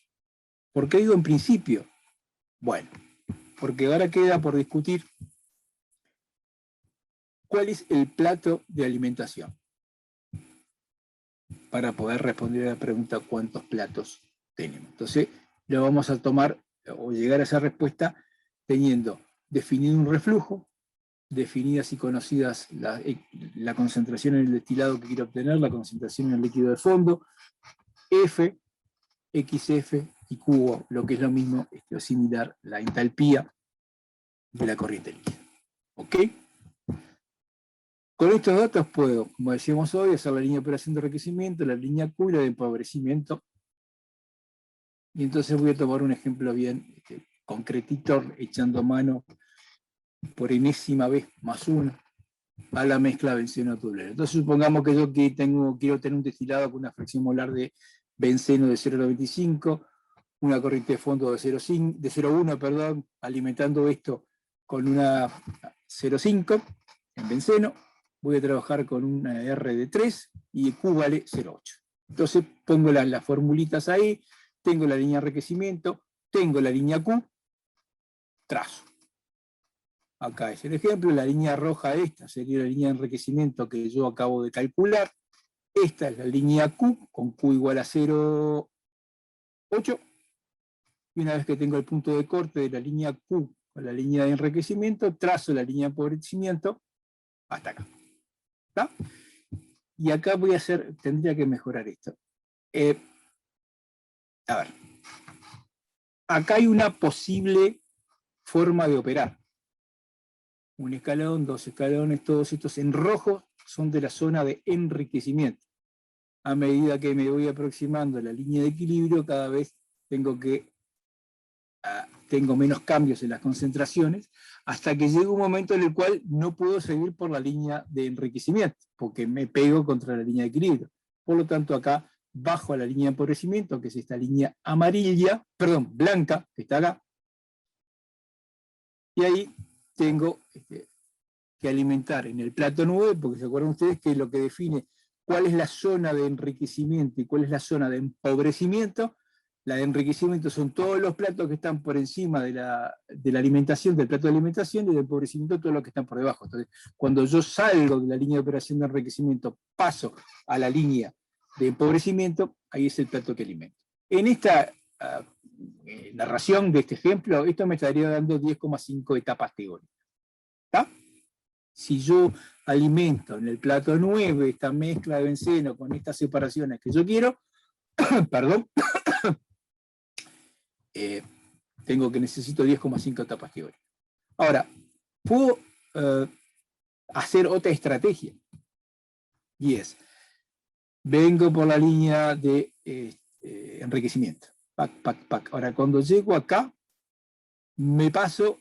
¿Por qué digo en principio? Bueno, porque ahora queda por discutir cuál es el plato de alimentación para poder responder a la pregunta cuántos platos tenemos. Entonces, lo vamos a tomar o llegar a esa respuesta teniendo definido un reflujo, definidas y conocidas la concentración en el destilado que quiero obtener, la concentración en el líquido de fondo, F, XF y Q, lo que es lo mismo o similar, la entalpía de la corriente líquida. ¿Ok? Con estos datos puedo, como decíamos hoy, hacer la línea de operación de enriquecimiento, la línea Q y la de empobrecimiento. Y entonces voy a tomar un ejemplo bien concretito, echando mano por enésima vez más 1 a la mezcla benceno-tolueno. Entonces supongamos que yo quiero tener un destilado con una fracción molar de benceno de 0,95, una corriente de fondo de 0,1, alimentando esto con una 0,5 en benceno. Voy a trabajar con una R de 3 y Q vale 0,8. Entonces pongo las formulitas ahí, tengo la línea de enriquecimiento, tengo la línea Q, trazo. Acá es el ejemplo, la línea roja esta sería la línea de enriquecimiento que yo acabo de calcular. Esta es la línea Q, con Q igual a 0,8. Y una vez que tengo el punto de corte de la línea Q con la línea de enriquecimiento, trazo la línea de empobrecimiento hasta acá. ¿Está? Y acá tendría que mejorar esto. A ver. Acá hay una posible forma de operar. Un escalón, dos escalones, todos estos en rojo son de la zona de enriquecimiento. A medida que me voy aproximando a la línea de equilibrio, cada vez tengo menos cambios en las concentraciones, hasta que llega un momento en el cual no puedo seguir por la línea de enriquecimiento, porque me pego contra la línea de equilibrio. Por lo tanto, acá bajo a la línea de empobrecimiento, que es esta línea blanca, que está acá, y ahí tengo que alimentar en el plato 9, porque se acuerdan ustedes que lo que define cuál es la zona de enriquecimiento y cuál es la zona de empobrecimiento. La de enriquecimiento son todos los platos que están por encima de la alimentación, del plato de alimentación, y de empobrecimiento todos los que están por debajo. Entonces, cuando yo salgo de la línea de operación de enriquecimiento, paso a la línea de empobrecimiento, ahí es el plato que alimento. En esta narración de este ejemplo, esto me estaría dando 10,5 etapas teóricas. ¿Está? Si yo alimento en el plato 9 esta mezcla de benceno con estas separaciones que yo quiero, perdón, necesito 10,5 etapas teóricas. Ahora, puedo hacer otra estrategia, y es, vengo por la línea de enriquecimiento. Pac, pac, pac. Ahora, cuando llego acá, me paso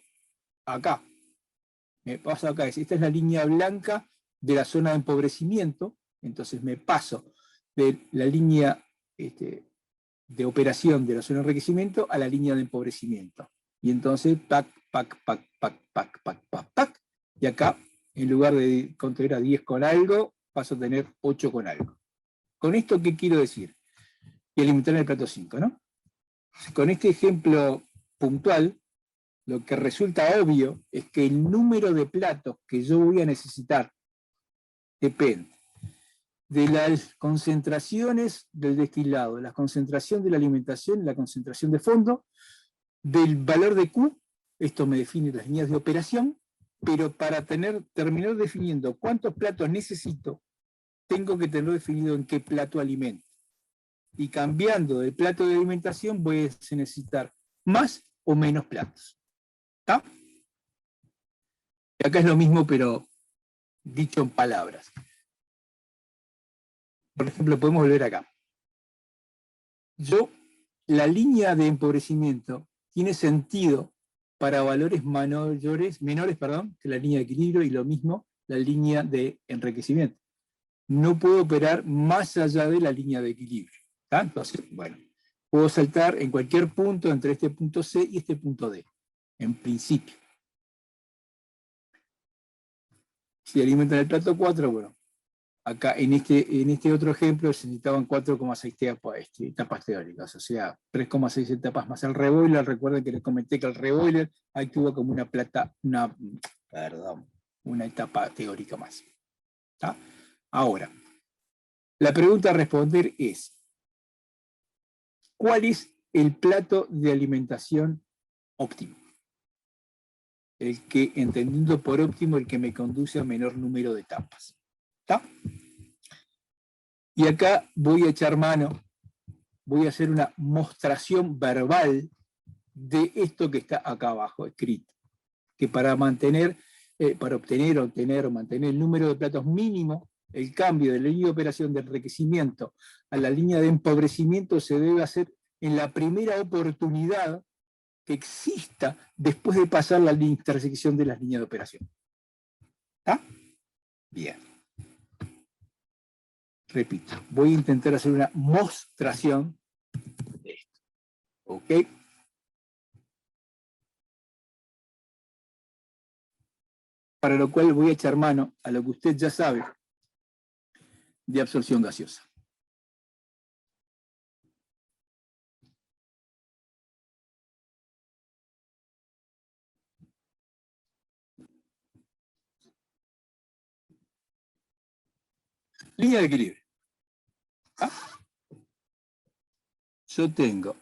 acá. Esta es la línea blanca de la zona de empobrecimiento, entonces me paso de la línea de operación de la zona de enriquecimiento a la línea de empobrecimiento. Y entonces, pac, pac, pac, pac, pac, pac, pac, pac. Y acá, en lugar de contener a 10 con algo, paso a tener 8 con algo. ¿Con esto qué quiero decir? Y alimentar en el plato 5, ¿no? Con este ejemplo puntual, lo que resulta obvio es que el número de platos que yo voy a necesitar depende de las concentraciones del destilado, de la concentración de la alimentación, la concentración de fondo, del valor de Q, esto me define las líneas de operación, pero para terminar definiendo cuántos platos necesito, tengo que tener definido en qué plato alimento. Y cambiando de plato de alimentación voy a necesitar más o menos platos. ¿Está? Y acá es lo mismo, pero dicho en palabras. Por ejemplo, podemos volver acá. La línea de empobrecimiento tiene sentido para valores menores, que la línea de equilibrio, y lo mismo la línea de enriquecimiento. No puedo operar más allá de la línea de equilibrio. ¿Está? Entonces, bueno, puedo saltar en cualquier punto entre este punto C y este punto D, en principio. Si alimentan el plato 4, bueno, acá en este otro ejemplo se necesitaban 4,6 etapas teóricas, o sea, 3,6 etapas más el reboiler. Recuerden que les comenté que el reboiler actúa como una etapa teórica más. ¿Está? Ahora, la pregunta a responder es, ¿cuál es el plato de alimentación óptimo? El que, entendiendo por óptimo, el que me conduce a menor número de etapas. ¿Está? Y acá voy a echar mano, voy a hacer una mostración verbal de esto que está acá abajo escrito, que para obtener o mantener el número de platos mínimo, el cambio de la línea de operación de enriquecimiento a la línea de empobrecimiento se debe hacer en la primera oportunidad que exista después de pasar la intersección de las líneas de operación. ¿Está? Bien. Repito, voy a intentar hacer una mostración de esto. ¿Ok? Para lo cual voy a echar mano a lo que usted ya sabe de absorción gaseosa. Línea de equilibrio. ¿Ah? Yo tengo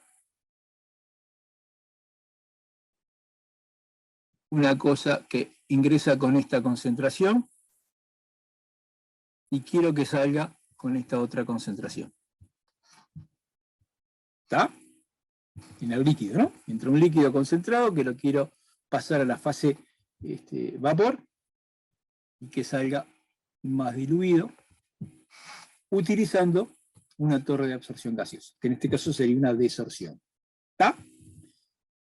una cosa que ingresa con esta concentración y quiero que salga con esta otra concentración. ¿Está? en el líquido, ¿no? Entre un líquido concentrado que lo quiero pasar a la fase vapor y que salga más diluido, utilizando una torre de absorción gaseosa, que en este caso sería una desorción. ¿Está?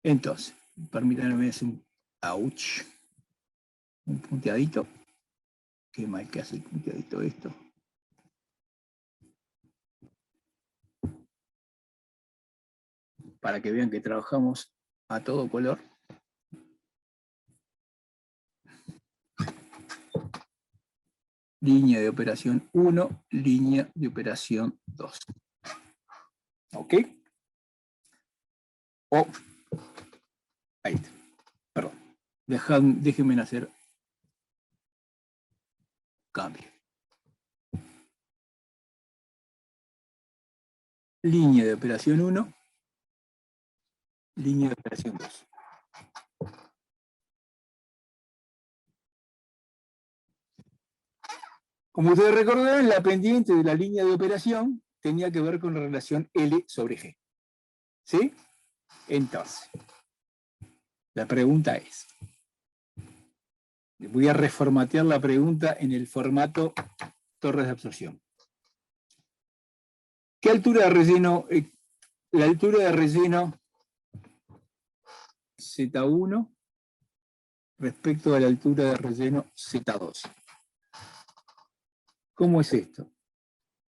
Entonces, permítanme hacer un punteadito. Qué mal que hace el punteadito esto. Para que vean que trabajamos a todo color. Línea de operación 1, línea de operación 2. ¿Ok? Ahí está. Perdón. Déjenme hacer cambio. Línea de operación 1, línea de operación 2. Como ustedes recordarán, la pendiente de la línea de operación tenía que ver con la relación L sobre G. ¿Sí? Entonces, la pregunta es, voy a reformatear la pregunta en el formato torres de absorción. ¿Qué altura de relleno? La altura de relleno Z1 respecto a la altura de relleno Z2. ¿Cómo es esto?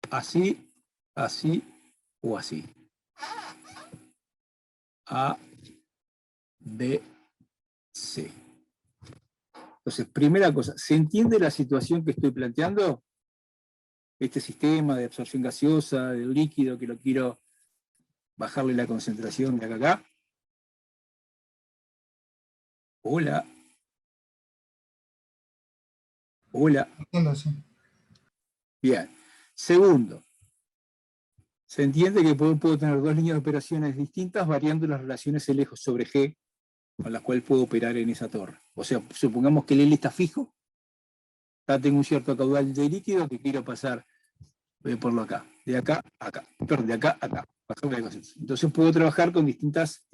Así, así o así. A, B, C. Entonces, primera cosa, ¿se entiende la situación que estoy planteando? Este sistema de absorción gaseosa, del líquido, que lo quiero bajarle la concentración de acá a acá. Hola. Hola. Entiendo, sí. Bien. Segundo, se entiende que puedo tener dos líneas de operaciones distintas variando las relaciones L sobre G con las cuales puedo operar en esa torre. O sea, supongamos que el L está fijo, ya tengo un cierto caudal de líquido que quiero pasar, voy a ponerlo acá, de acá a acá, perdón, de acá a acá. Entonces puedo trabajar con distintas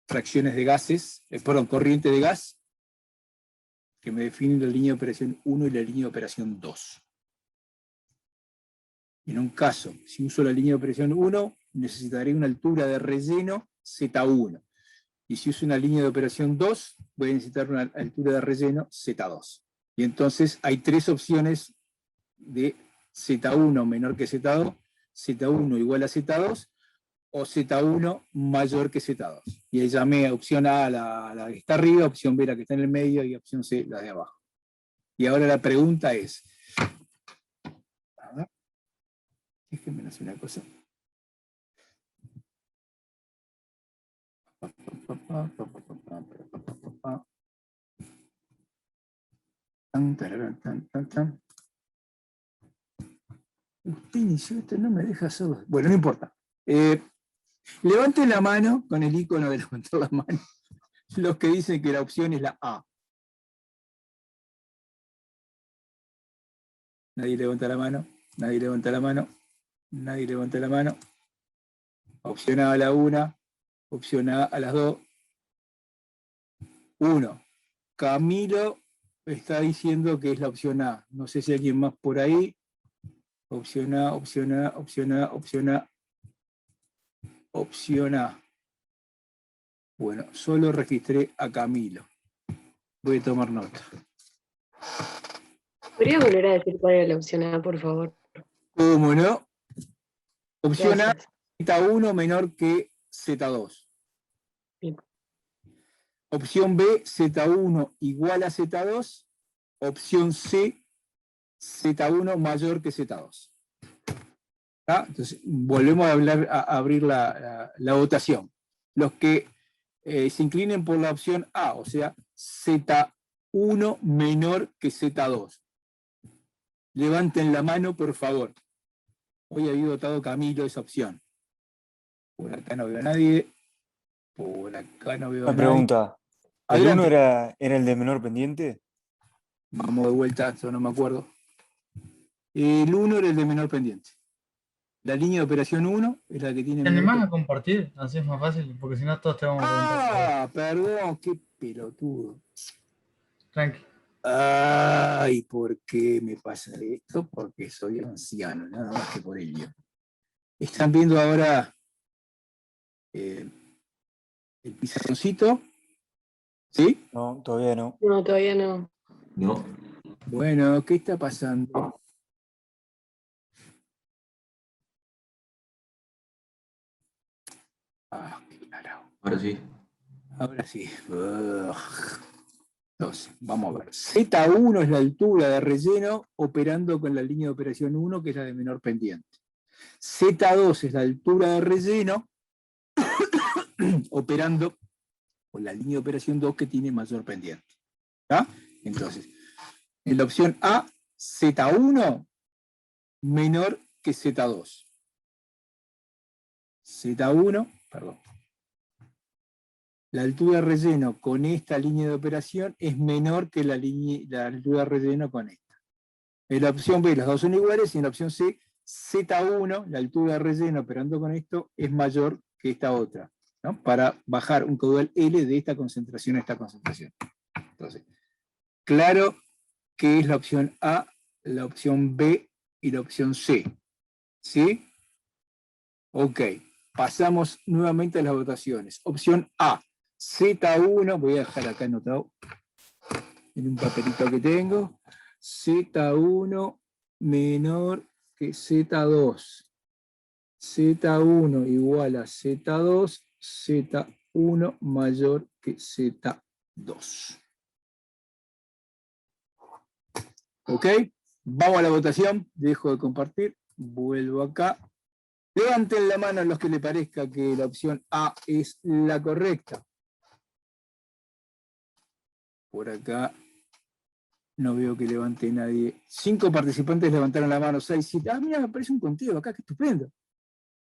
fracciones de gases, corriente de gas, que me definen la línea de operación 1 y la línea de operación 2. En un caso, si uso la línea de operación 1, necesitaré una altura de relleno Z1. Y si uso una línea de operación 2, voy a necesitar una altura de relleno Z2. Y entonces hay tres opciones de Z1 menor que Z2, Z1 igual a Z2, o Z1 mayor que Z2. Y ahí llamé a opción A la que está arriba, opción B la que está en el medio, y opción C la de abajo. Y ahora la pregunta es, a ver, déjenme hacer una cosa. Usted inició esto, no me deja solo. Bueno, no importa. Levanten la mano con el icono de levantar la mano. Los que dicen que la opción es la A. Nadie levanta la mano. Nadie levanta la mano. Nadie levanta la mano. Opción A a la 1. Opción A a las 2. 1. Camilo está diciendo que es la opción A. No sé si hay alguien más por ahí. Opción A, opción A, opción A, opción A. Opción A. Bueno, solo registré a Camilo. Voy a tomar nota. ¿Podría volver a decir cuál era la opción A, por favor? ¿Cómo no? Opción Gracias. A, Z1 menor que Z2. Bien. Opción B, Z1 igual a Z2. Opción C, Z1 mayor que Z2. ¿Ah? Entonces, volvemos a abrir la votación. Los que se inclinen por la opción A, o sea, Z1 menor que Z2. Levanten la mano, por favor. Hoy había votado Camilo esa opción. Por acá no veo a nadie. Por acá no veo a Una nadie. pregunta. ¿El Adelante. 1 era el de menor pendiente? Vamos de vuelta, yo no me acuerdo. El 1 era el de menor pendiente. La línea de operación 1 es la que tiene... ¿Te animás a compartir? Así es más fácil, porque si no todos te vamos a preguntar. Ah, perdón, qué pelotudo. Tranqui. Ay, ¿por qué me pasa esto? Porque soy anciano, nada más que por ello. Están viendo ahora el pizarroncito, ¿sí? No, todavía no. No, todavía no. No, Bueno, ¿qué está pasando? Ah, claro. ahora sí. Ahora sí. Ugh. Entonces, vamos a ver. Z1 es la altura de relleno operando con la línea de operación 1, que es la de menor pendiente. Z2 es la altura de relleno operando con la línea de operación 2, que tiene mayor pendiente. ¿Está? Entonces, en la opción A, Z1 menor que Z2. Z1, perdón. La altura de relleno con esta línea de operación es menor que la altura de relleno con esta. En la opción B, las dos son iguales, y en la opción C, Z1, la altura de relleno operando con esto, es mayor que esta otra, ¿no? Para bajar un caudal L de esta concentración a esta concentración. Entonces, claro que es la opción A, la opción B y la opción C. ¿Sí? Ok. Pasamos nuevamente a las votaciones. Opción A, Z1, voy a dejar acá anotado en un papelito que tengo. Z1 menor que Z2. Z1 igual a Z2, Z1 mayor que Z2. ¿Ok? Vamos a la votación. Dejo de compartir. Vuelvo acá. Levanten la mano a los que les parezca que la opción A es la correcta. Por acá no veo que levante nadie. 5 participantes levantaron la mano. 6, 7. Ah, mira, me aparece un conteo acá, qué estupendo.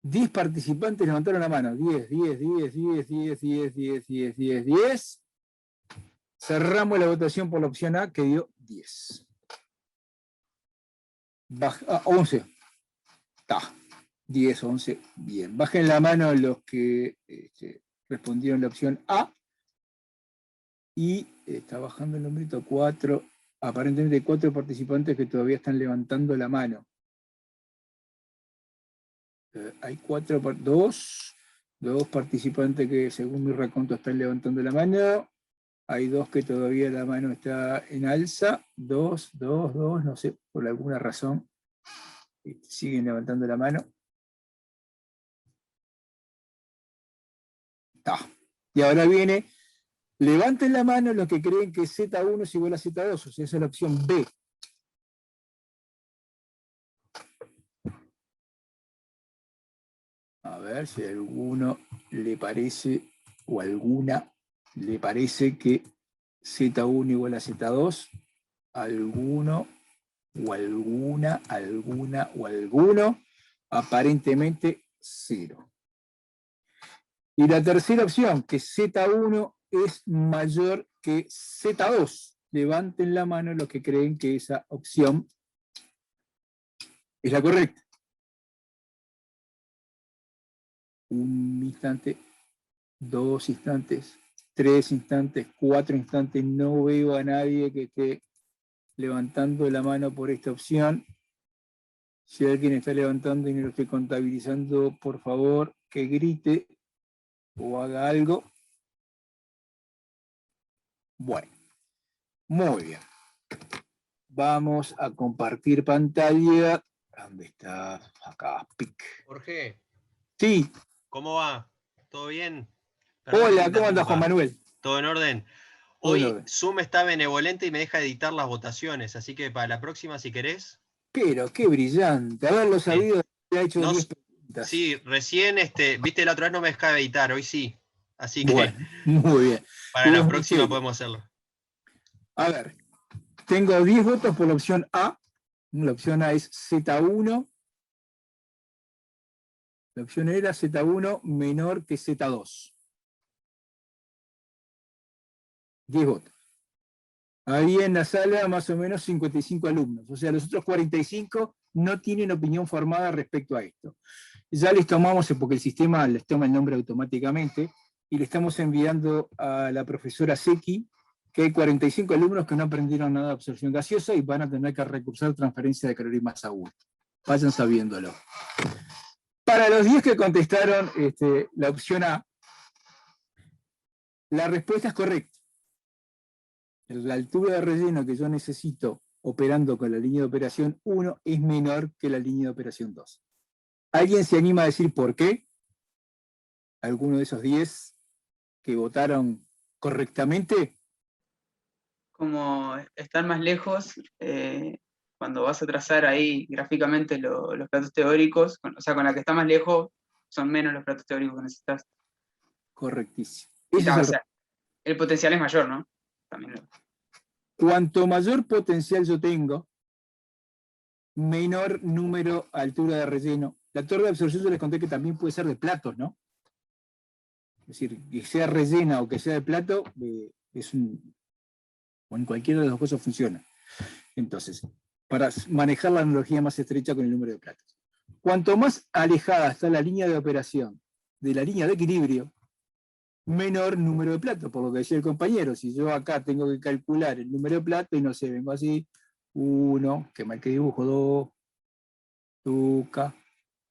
10 participantes levantaron la mano. 10, 10, 10, 10, 10, 10, 10, 10, 10, 10. Cerramos la votación por la opción A, que dio 10. 11. Está. 10, 11. Bien. Bajen la mano los que respondieron la opción A. Y está bajando el numerito 4. Aparentemente hay 4 participantes que todavía están levantando la mano. Hay 2 participantes que según mi reconto están levantando la mano. Hay 2 que todavía la mano está en alza. 2, no sé, por alguna razón siguen levantando la mano. Y ahora viene, levanten la mano los que creen que Z1 es igual a Z2, o sea, esa es la opción B. A ver si a alguno le parece, o alguna le parece que Z1 igual a Z2. Alguno, o alguna, o alguno. Aparentemente 0. Y la tercera opción, que Z1 es mayor que Z2. Levanten la mano los que creen que esa opción es la correcta. Un instante, 2 instantes, 3 instantes, 4 instantes. No veo a nadie que esté levantando la mano por esta opción. Si alguien está levantando y no lo estoy contabilizando, por favor, que grite o haga algo. Bueno, muy bien. Vamos a compartir pantalla. ¿Dónde está? Acá, pic. Jorge, Sí. ¿cómo va? ¿Todo bien? Hola, ¿cómo andas, Juan Manuel? ¿Todo en orden? Todo en Hoy orden. Zoom está benevolente y me deja editar las votaciones, así que para la próxima, si querés. Pero, qué brillante. Haberlo sabido, te ha hecho No, 10 preguntas. sí, recién, viste, la otra vez no me dejaba editar, hoy sí. Así que Bueno, muy bien. para la Muy próxima serio. podemos hacerlo. A ver, tengo 10 votos por la opción A. La opción A es Z1. La opción era Z1 menor que Z2. 10 votos. Ahí en la sala más o menos 55 alumnos. O sea, los otros 45 no tienen opinión formada respecto a esto. Ya les tomamos, porque el sistema les toma el nombre automáticamente, y le estamos enviando a la profesora Seki, que hay 45 alumnos que no aprendieron nada de absorción gaseosa y van a tener que recursar transferencia de calor y masa 1. Vayan sabiéndolo. Para los 10 que contestaron la opción A, la respuesta es correcta. La altura de relleno que yo necesito operando con la línea de operación 1 es menor que la línea de operación 2. ¿Alguien se anima a decir por qué? ¿Alguno de esos 10 que votaron correctamente? Como están más lejos, cuando vas a trazar ahí gráficamente los platos teóricos, o sea, con la que está más lejos, son menos los platos teóricos que necesitas. Correctísimo. Y Ese o es sea, el potencial es mayor, ¿no? También Cuanto mayor potencial yo tengo, menor número, altura de relleno. La torre de absorción yo les conté que también puede ser de platos, ¿no? Es decir, que sea rellena o que sea de plato, o en cualquiera de las dos cosas funciona. Entonces, para manejar la analogía más estrecha con el número de platos. Cuanto más alejada está la línea de operación de la línea de equilibrio, menor número de platos, por lo que decía el compañero. Si yo acá tengo que calcular el número de platos y no sé, vengo así, 1, qué mal que dibujo, 2,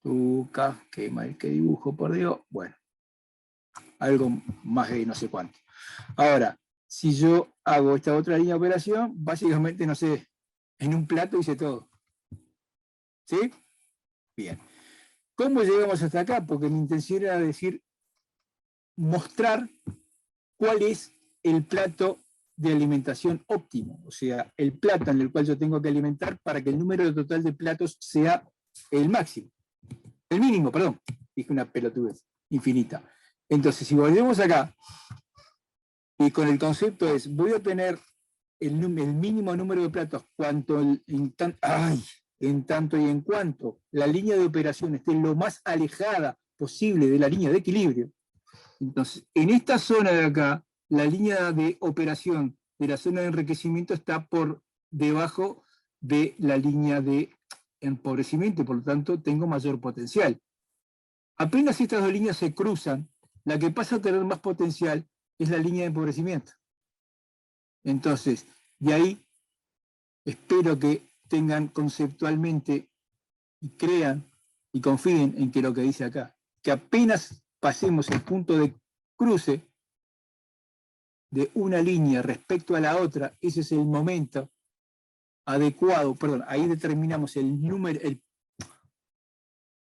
tuca, qué mal que dibujo, por Dios. Bueno, algo más de no sé cuánto. Ahora, si yo hago esta otra línea de operación, básicamente, no sé, en un plato hice todo. ¿Sí? Bien. ¿Cómo llegamos hasta acá? Porque mi intención era mostrar cuál es el plato de alimentación óptimo, o sea, el plato en el cual yo tengo que alimentar para que el número total de platos sea el máximo. El mínimo, perdón. Dije una pelotudez infinita. Entonces, si volvemos acá, y con el concepto es, voy a tener el mínimo número de platos en tanto y en cuanto la línea de operación esté lo más alejada posible de la línea de equilibrio. Entonces, en esta zona de acá, la línea de operación de la zona de enriquecimiento está por debajo de la línea de empobrecimiento y por lo tanto tengo mayor potencial. Apenas estas dos líneas se cruzan, la que pasa a tener más potencial es la línea de empobrecimiento. Entonces, de ahí espero que tengan conceptualmente y crean y confíen en que lo que dice acá, que apenas pasemos el punto de cruce de una línea respecto a la otra, ese es el momento adecuado, perdón, ahí determinamos el número,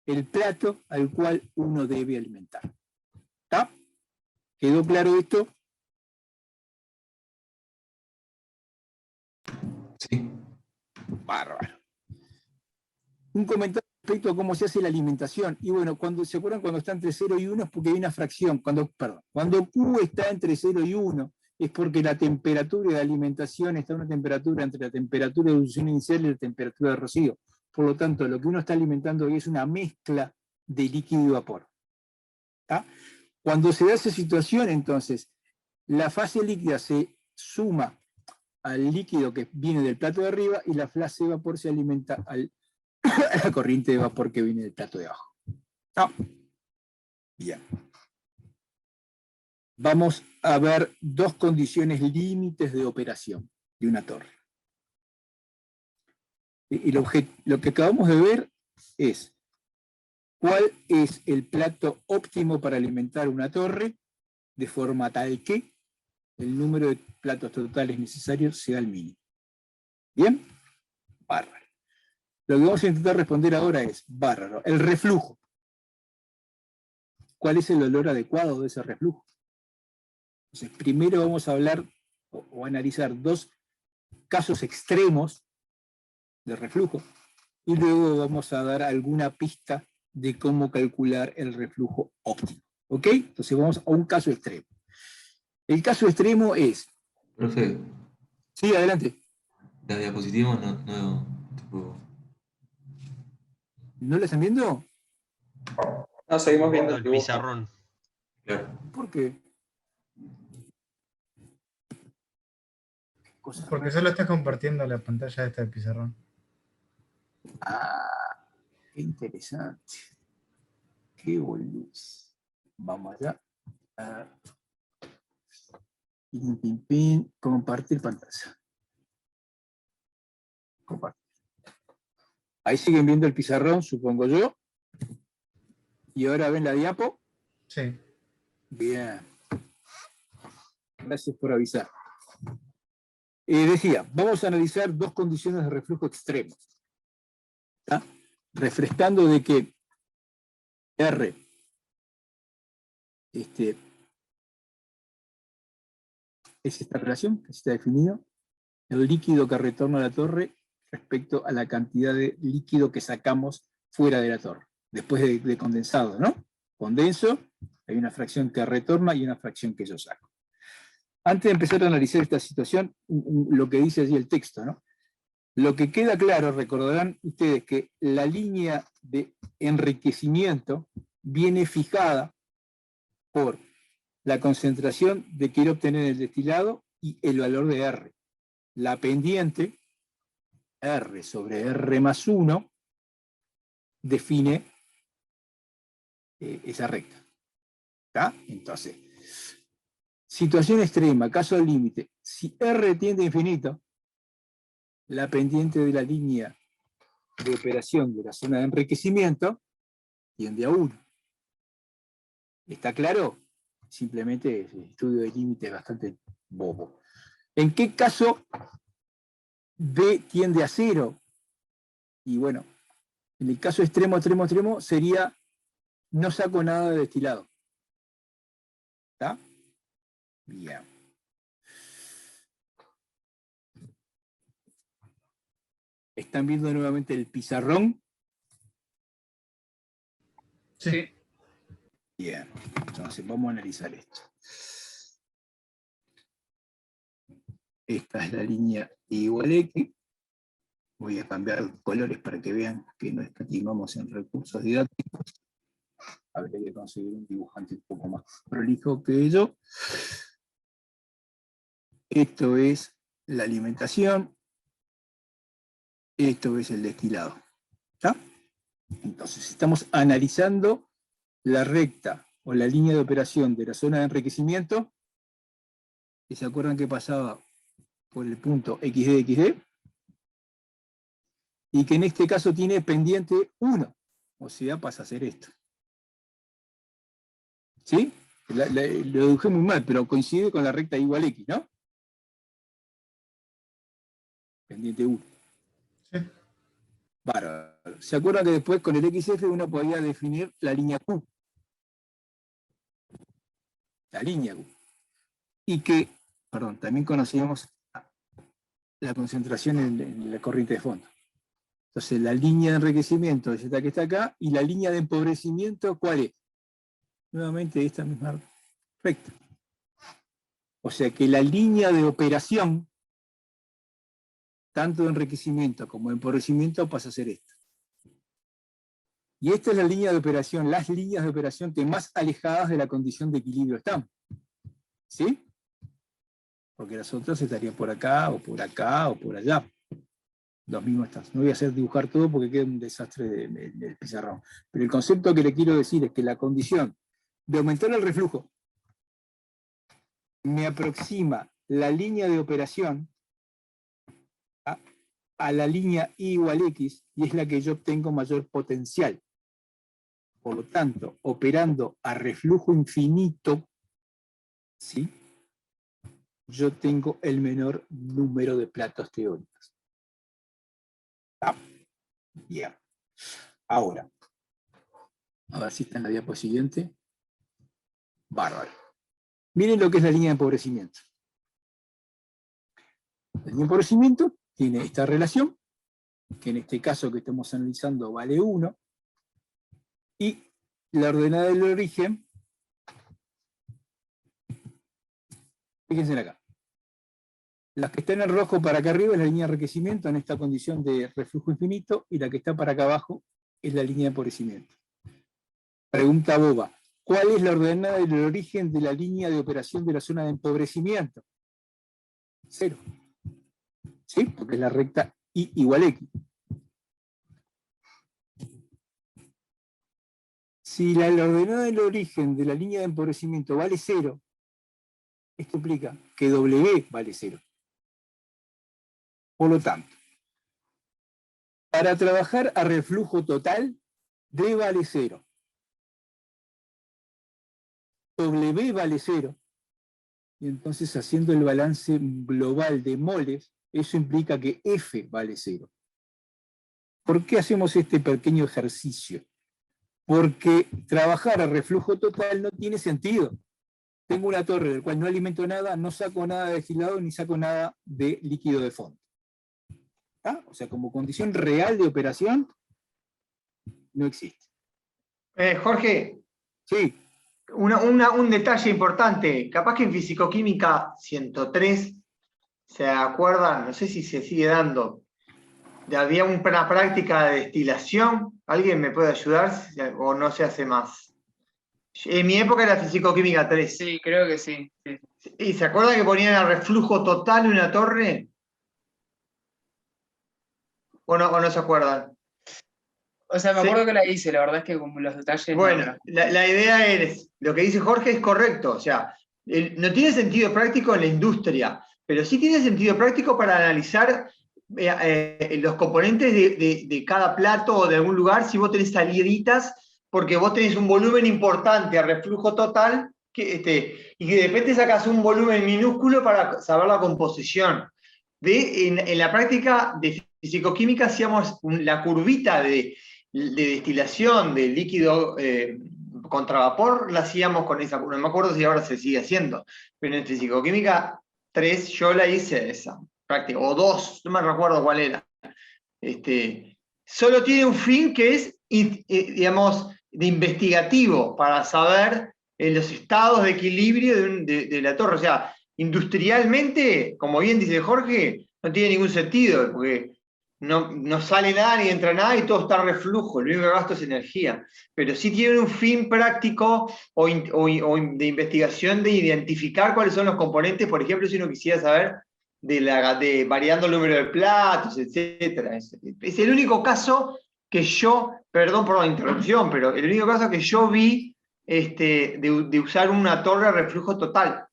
el plato al cual uno debe alimentar. ¿Está? ¿Quedó claro esto? Sí. Bárbaro. Un comentario respecto a cómo se hace la alimentación. Y bueno, ¿se acuerdan cuando está entre 0 y 1? Es porque hay una fracción. Cuando Q está entre 0 y 1, es porque la temperatura de alimentación está a una temperatura entre la temperatura de ebullición inicial y la temperatura de rocío. Por lo tanto, lo que uno está alimentando hoy es una mezcla de líquido y vapor. ¿Tá? Cuando se da esa situación, entonces, la fase líquida se suma al líquido que viene del plato de arriba y la fase de vapor se alimenta a la corriente de vapor que viene del plato de abajo. ¿Tá? Bien. Vamos a ver dos condiciones límites de operación de una torre. Y lo que acabamos de ver es cuál es el plato óptimo para alimentar una torre de forma tal que el número de platos totales necesarios sea el mínimo. ¿Bien? Bárbaro. Lo que vamos a intentar responder ahora es, bárbaro, el reflujo. ¿Cuál es el olor adecuado de ese reflujo? Entonces, primero vamos a hablar o analizar dos casos extremos de reflujo y luego vamos a dar alguna pista de cómo calcular el reflujo óptimo. ¿Ok? Entonces vamos a un caso extremo. El caso extremo es... Profe, Sí, adelante. las diapositivas tipo, ¿No la están viendo? No, seguimos viendo El el dibujo. pizarrón. claro. ¿Por qué? Cosa Porque rara. solo estás compartiendo la pantalla esta de pizarrón. Ah, qué interesante. Qué boludo. Vamos allá. Pin, pin, pin. Compartir pantalla. Compartir. Ahí siguen viendo el pizarrón, supongo yo. Y ahora ven la diapo. Sí. Bien. Gracias por avisar. Decía, vamos a analizar dos condiciones de reflujo extremos. ¿Está? Refrescando de que R es esta relación que está definido, el líquido que retorna a la torre respecto a la cantidad de líquido que sacamos fuera de la torre, después de condensado, ¿no? Condenso, hay una fracción que retorna y una fracción que yo saco. Antes de empezar a analizar esta situación, lo que dice allí el texto, ¿no? Lo que queda claro, recordarán ustedes que la línea de enriquecimiento viene fijada por la concentración de que quiero obtener el destilado y el valor de R. La pendiente, R sobre R más 1, define esa recta. ¿Está? Entonces, situación extrema, caso al límite. Si R tiende a infinito, la pendiente de la línea de operación de la zona de enriquecimiento tiende a 1. ¿Está claro? Simplemente el estudio de límite es bastante bobo. ¿En qué caso D tiende a 0? Y bueno, en el caso extremo, extremo, extremo, sería no saco nada de destilado. ¿Está? Bien. ¿Están viendo nuevamente el pizarrón? Sí. Bien. Entonces, vamos a analizar esto. Esta es la línea igual X. Voy a cambiar los colores para que vean que no escatimamos en recursos didácticos. Habría que conseguir un dibujante un poco más prolijo que yo. Esto es la alimentación. Esto es el destilado. ¿Está? Entonces, estamos analizando la recta o la línea de operación de la zona de enriquecimiento, que se acuerdan que pasaba por el punto XD, y que en este caso tiene pendiente 1, o sea, pasa a ser esto. ¿Sí? Lo deduje muy mal, pero coincide con la recta igual X, ¿no? Pendiente 1. Sí. Bárbaro. ¿Se acuerdan que después con el XF uno podía definir la línea Q? La línea Q. Y que, perdón, también conocíamos la concentración en la corriente de fondo. Entonces, la línea de enriquecimiento es esta que está acá, y la línea de empobrecimiento, ¿cuál es? Nuevamente esta misma recta. O sea que la línea de operación, tanto de enriquecimiento como de empobrecimiento, pasa a ser esta. Y esta es la línea de operación, las líneas de operación que más alejadas de la condición de equilibrio están. ¿Sí? Porque las otras estarían por acá, o por allá. Los mismos están. No voy a hacer dibujar todo porque queda un desastre del pizarrón. Pero el concepto que le quiero decir es que la condición de aumentar el reflujo me aproxima la línea de operación a la línea I igual X, y es la que yo obtengo mayor potencial. Por lo tanto, operando a reflujo infinito, ¿sí?, yo tengo el menor número de platos teóricos. ¿Está? Bien. Ahora, a ver si está en la diapositiva siguiente. Bárbaro. Miren lo que es la línea de empobrecimiento. La línea de empobrecimiento tiene esta relación, que en este caso que estamos analizando vale 1, y la ordenada del origen, fíjense acá. Las que están en rojo para acá arriba es la línea de enriquecimiento en esta condición de reflujo infinito, y la que está para acá abajo es la línea de empobrecimiento. Pregunta boba. ¿Cuál es la ordenada del origen de la línea de operación de la zona de empobrecimiento? 0. ¿Sí? Porque es la recta I igual X. Si la ordenada del origen de la línea de empobrecimiento vale 0, esto implica que W vale 0. Por lo tanto, para trabajar a reflujo total, D vale 0. W vale 0. Y entonces, haciendo el balance global de moles, eso implica que F vale 0. ¿Por qué hacemos este pequeño ejercicio? Porque trabajar a reflujo total no tiene sentido. Tengo una torre del cual no alimento nada, no saco nada de destilado ni saco nada de líquido de fondo. ¿Ah? O sea, como condición real de operación, no existe. Jorge, Sí, un detalle importante. Capaz que en Fisicoquímica 103, ¿se acuerdan? No sé si se sigue dando. Había una práctica de destilación. ¿Alguien me puede ayudar? ¿O no se hace más? En mi época era Fisicoquímica 3. Sí, creo que sí. Sí. ¿Y se acuerdan que ponían a reflujo total una torre? ¿O no se acuerdan? O sea, me Sí. acuerdo que la hice, la verdad es que como los detalles Bueno, no. la idea es, lo que dice Jorge es correcto, o sea, no tiene sentido práctico en la industria, pero sí tiene sentido práctico para analizar los componentes de cada plato o de algún lugar, si vos tenés saliditas, porque vos tenés un volumen importante a reflujo total, y que de repente sacas un volumen minúsculo para saber la composición. En la práctica de fisicoquímica hacíamos la curvita de destilación de líquido contra vapor, la hacíamos con esa, no me acuerdo si ahora se sigue haciendo, pero en Fisicoquímica 3 yo la hice esa práctica, o 2, no me recuerdo cuál era. Solo tiene un fin que es, digamos, de investigativo, para saber los estados de equilibrio de la torre. O sea, industrialmente, como bien dice Jorge, no tiene ningún sentido, porque no sale nada ni entra nada y todo está a reflujo, el único gasto es energía. Pero sí tiene un fin práctico o de investigación de identificar cuáles son los componentes, por ejemplo, si uno quisiera saber de variando el número de platos, etc. Es el único caso que yo, perdón por la interrupción, pero el único caso que yo vi de usar una torre a reflujo total.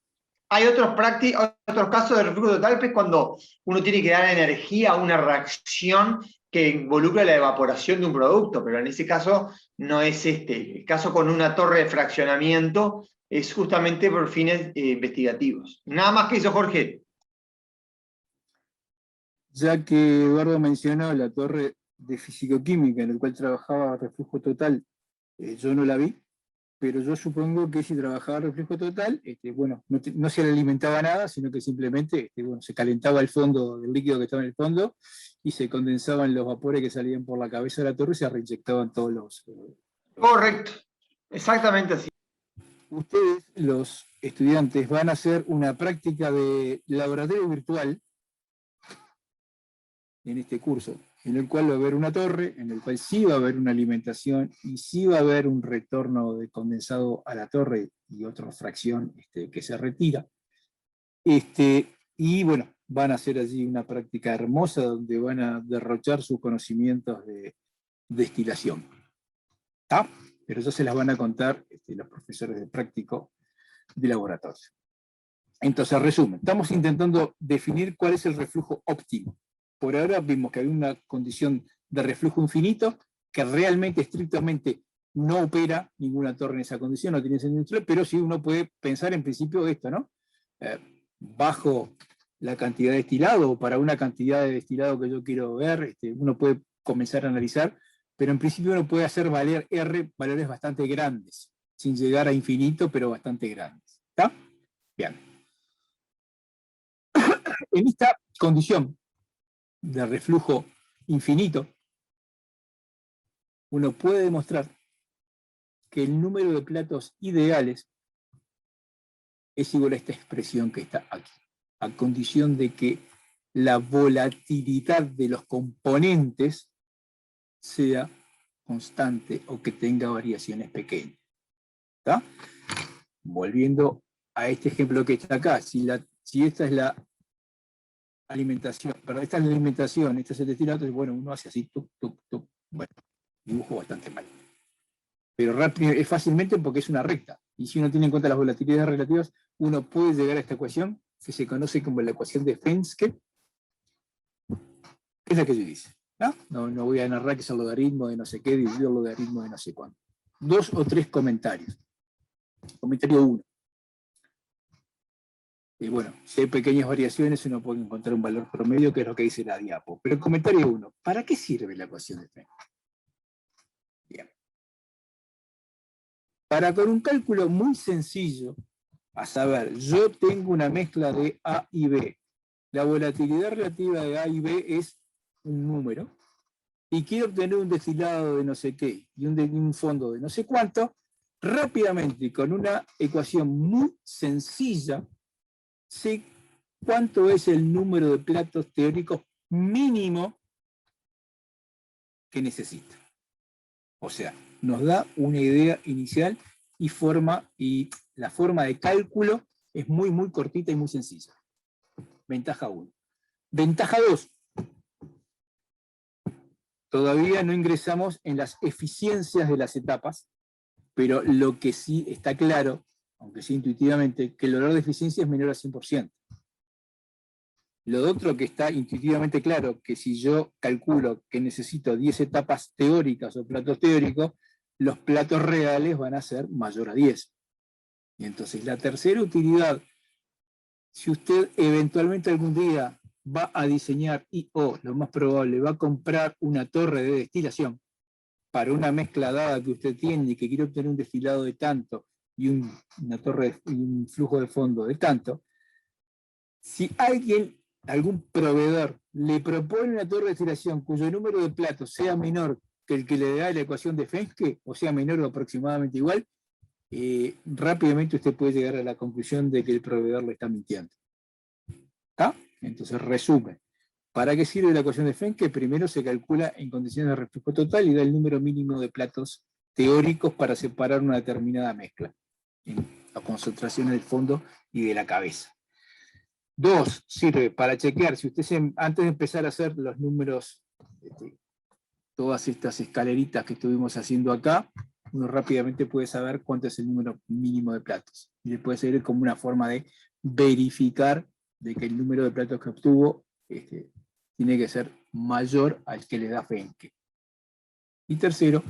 Hay otros casos de reflujo total, pues cuando uno tiene que dar energía a una reacción que involucra la evaporación de un producto, pero en ese caso no es este. El caso con una torre de fraccionamiento es justamente por fines investigativos. Nada más que eso, Jorge. ya que Eduardo mencionó la torre de fisicoquímica en la cual trabajaba a reflujo total, yo no la vi, pero yo supongo que si trabajaba a reflujo total, bueno, no se le alimentaba nada, sino que simplemente bueno, se calentaba el fondo del líquido que estaba en el fondo y se condensaban los vapores que salían por la cabeza de la torre y se reinyectaban todos los... Correcto, exactamente así. Ustedes, los estudiantes, van a hacer una práctica de laboratorio virtual en este curso, en el cual va a haber una torre, en el cual sí va a haber una alimentación y sí va a haber un retorno de condensado a la torre y otra fracción que se retira. Y bueno, van a hacer allí una práctica hermosa donde van a derrochar sus conocimientos de destilación. ¿Está? Pero eso se las van a contar los profesores de práctico de laboratorio. Entonces, resumen, estamos intentando definir cuál es el reflujo óptimo. Por ahora vimos que hay una condición de reflujo infinito que realmente, estrictamente, no opera ninguna torre en esa condición, no tiene sentido, pero sí uno puede pensar en principio esto, ¿no? Bajo la cantidad de destilado, o para una cantidad de destilado que yo quiero ver, uno puede comenzar a analizar, pero en principio uno puede hacer valer R valores bastante grandes, sin llegar a infinito, pero bastante grandes. ¿Está? Bien. En esta condición de reflujo infinito, uno puede demostrar que el número de platos ideales es igual a esta expresión que está aquí, a condición de que la volatilidad de los componentes sea constante o que tenga variaciones pequeñas. ¿Está? Volviendo a este ejemplo que está acá, si esta es la alimentación, perdón, esta es la alimentación, este es el destilado, entonces bueno, uno hace así, tuc, tuc, tuc, bueno, dibujo bastante mal. Pero rápido, es fácilmente porque es una recta. Y si uno tiene en cuenta las volatilidades relativas, uno puede llegar a esta ecuación que se conoce como la ecuación de Fenske, que es la que yo hice. No voy a narrar que es el logaritmo de no sé qué, dividido el logaritmo de no sé cuánto. 2 o 3 comentarios. Comentario 1. Y bueno, si hay pequeñas variaciones, uno puede encontrar un valor promedio, que es lo que dice la diapo. Pero el comentario 1, ¿para qué sirve la ecuación de Fenske? Bien. Para con un cálculo muy sencillo, a saber, yo tengo una mezcla de A y B. La volatilidad relativa de A y B es un número, y quiero obtener un destilado de no sé qué, y un fondo de no sé cuánto, rápidamente, y con una ecuación muy sencilla, sé cuánto es el número de platos teóricos mínimo que necesito. O sea, nos da una idea inicial y la forma de cálculo es muy, muy cortita y muy sencilla. Ventaja 1. Ventaja 2. Todavía no ingresamos en las eficiencias de las etapas, pero lo que sí está claro, aunque sí intuitivamente, que el valor de eficiencia es menor a 100%. Lo otro que está intuitivamente claro, que si yo calculo que necesito 10 etapas teóricas o platos teóricos, los platos reales van a ser mayor a 10. Y entonces la tercera utilidad, si usted eventualmente algún día va a diseñar o, lo más probable, va a comprar una torre de destilación para una mezcla dada que usted tiene y que quiere obtener un destilado de tanto y una torre y un flujo de fondo de tanto, si algún proveedor le propone una torre de destilación cuyo número de platos sea menor que el que le da la ecuación de Fenske, o sea menor o aproximadamente igual, rápidamente usted puede llegar a la conclusión de que el proveedor le está mintiendo. ¿Está? Entonces, resumen. ¿Para qué sirve la ecuación de Fenske? Primero se calcula en condiciones de reflujo total y da el número mínimo de platos teóricos para separar una determinada mezcla, en la concentración del fondo y de la cabeza. 2, sirve para chequear, si usted antes de empezar a hacer los números, todas estas escaleritas que estuvimos haciendo acá, uno rápidamente puede saber cuánto es el número mínimo de platos. Y le puede servir como una forma de verificar de que el número de platos que obtuvo tiene que ser mayor al que le da Fenske. Y tercero,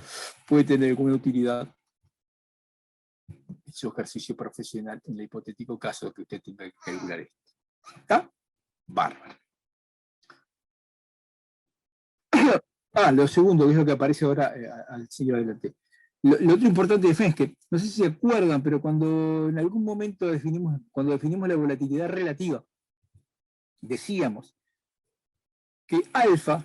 puede tener alguna utilidad en su ejercicio profesional en el hipotético caso que usted tenga que calcular esto. ¿Está? Bárbaro. Lo segundo, que es lo que aparece ahora al seguir adelante. Lo otro importante de Fenske, no sé si se acuerdan, pero cuando en algún momento definimos la volatilidad relativa, decíamos que alfa,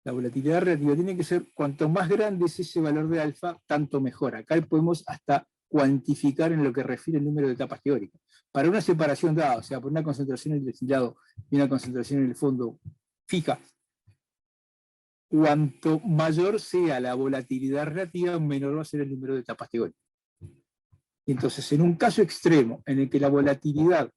la volatilidad relativa, tiene que ser, cuanto más grande es ese valor de alfa, tanto mejor. Acá podemos hasta cuantificar en lo que refiere el número de etapas teóricas. Para una separación dada, o sea, por una concentración en el destilado y una concentración en el fondo fija, cuanto mayor sea la volatilidad relativa, menor va a ser el número de etapas teóricas. Entonces, en un caso extremo, en el que la volatilidad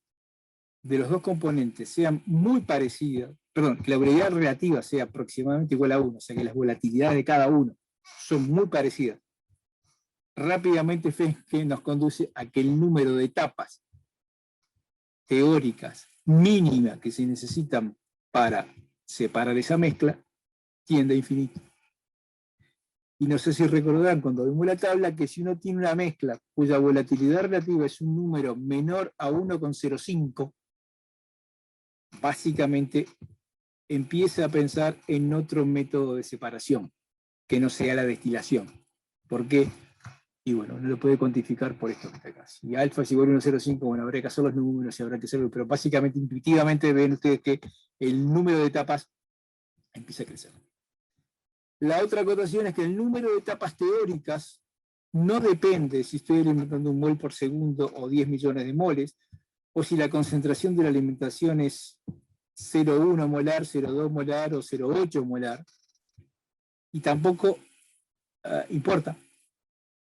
de los dos componentes sea muy parecida, perdón, que la volatilidad relativa sea aproximadamente igual a 1, o sea que las volatilidades de cada uno son muy parecidas, rápidamente Fenske nos conduce a que el número de etapas teóricas mínimas que se necesitan para separar esa mezcla tiende a infinito. Y no sé si recordarán cuando vimos la tabla que si uno tiene una mezcla cuya volatilidad relativa es un número menor a 1,05, básicamente empieza a pensar en otro método de separación, que no sea la destilación. ¿Por qué? Y bueno, no lo puede cuantificar por esto que está acá. Si alfa es igual a 1,05, bueno, habrá que hacer los números y habrá que hacerlo, pero básicamente, intuitivamente, ven ustedes que el número de etapas empieza a crecer. La otra acotación es que el número de etapas teóricas no depende si estoy alimentando 1 mol por segundo o 10 millones de moles, o si la concentración de la alimentación es 0,1 molar, 0,2 molar o 0,8 molar. Y tampoco importa,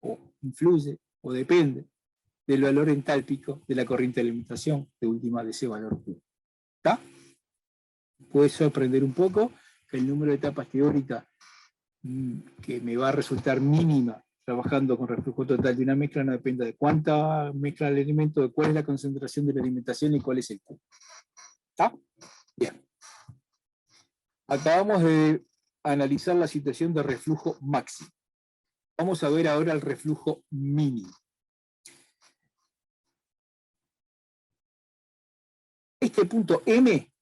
o influye, o depende del valor entálpico de la corriente de alimentación, de última de ese valor Q. ¿Está? Puede sorprender un poco que el número de etapas teóricas que me va a resultar mínima trabajando con reflujo total de una mezcla no depende de cuánta mezcla el alimento, de cuál es la concentración de la alimentación y cuál es el Q. ¿Está? Bien. Acabamos de analizar la situación de reflujo máximo. Vamos a ver ahora el reflujo mínimo. Este punto M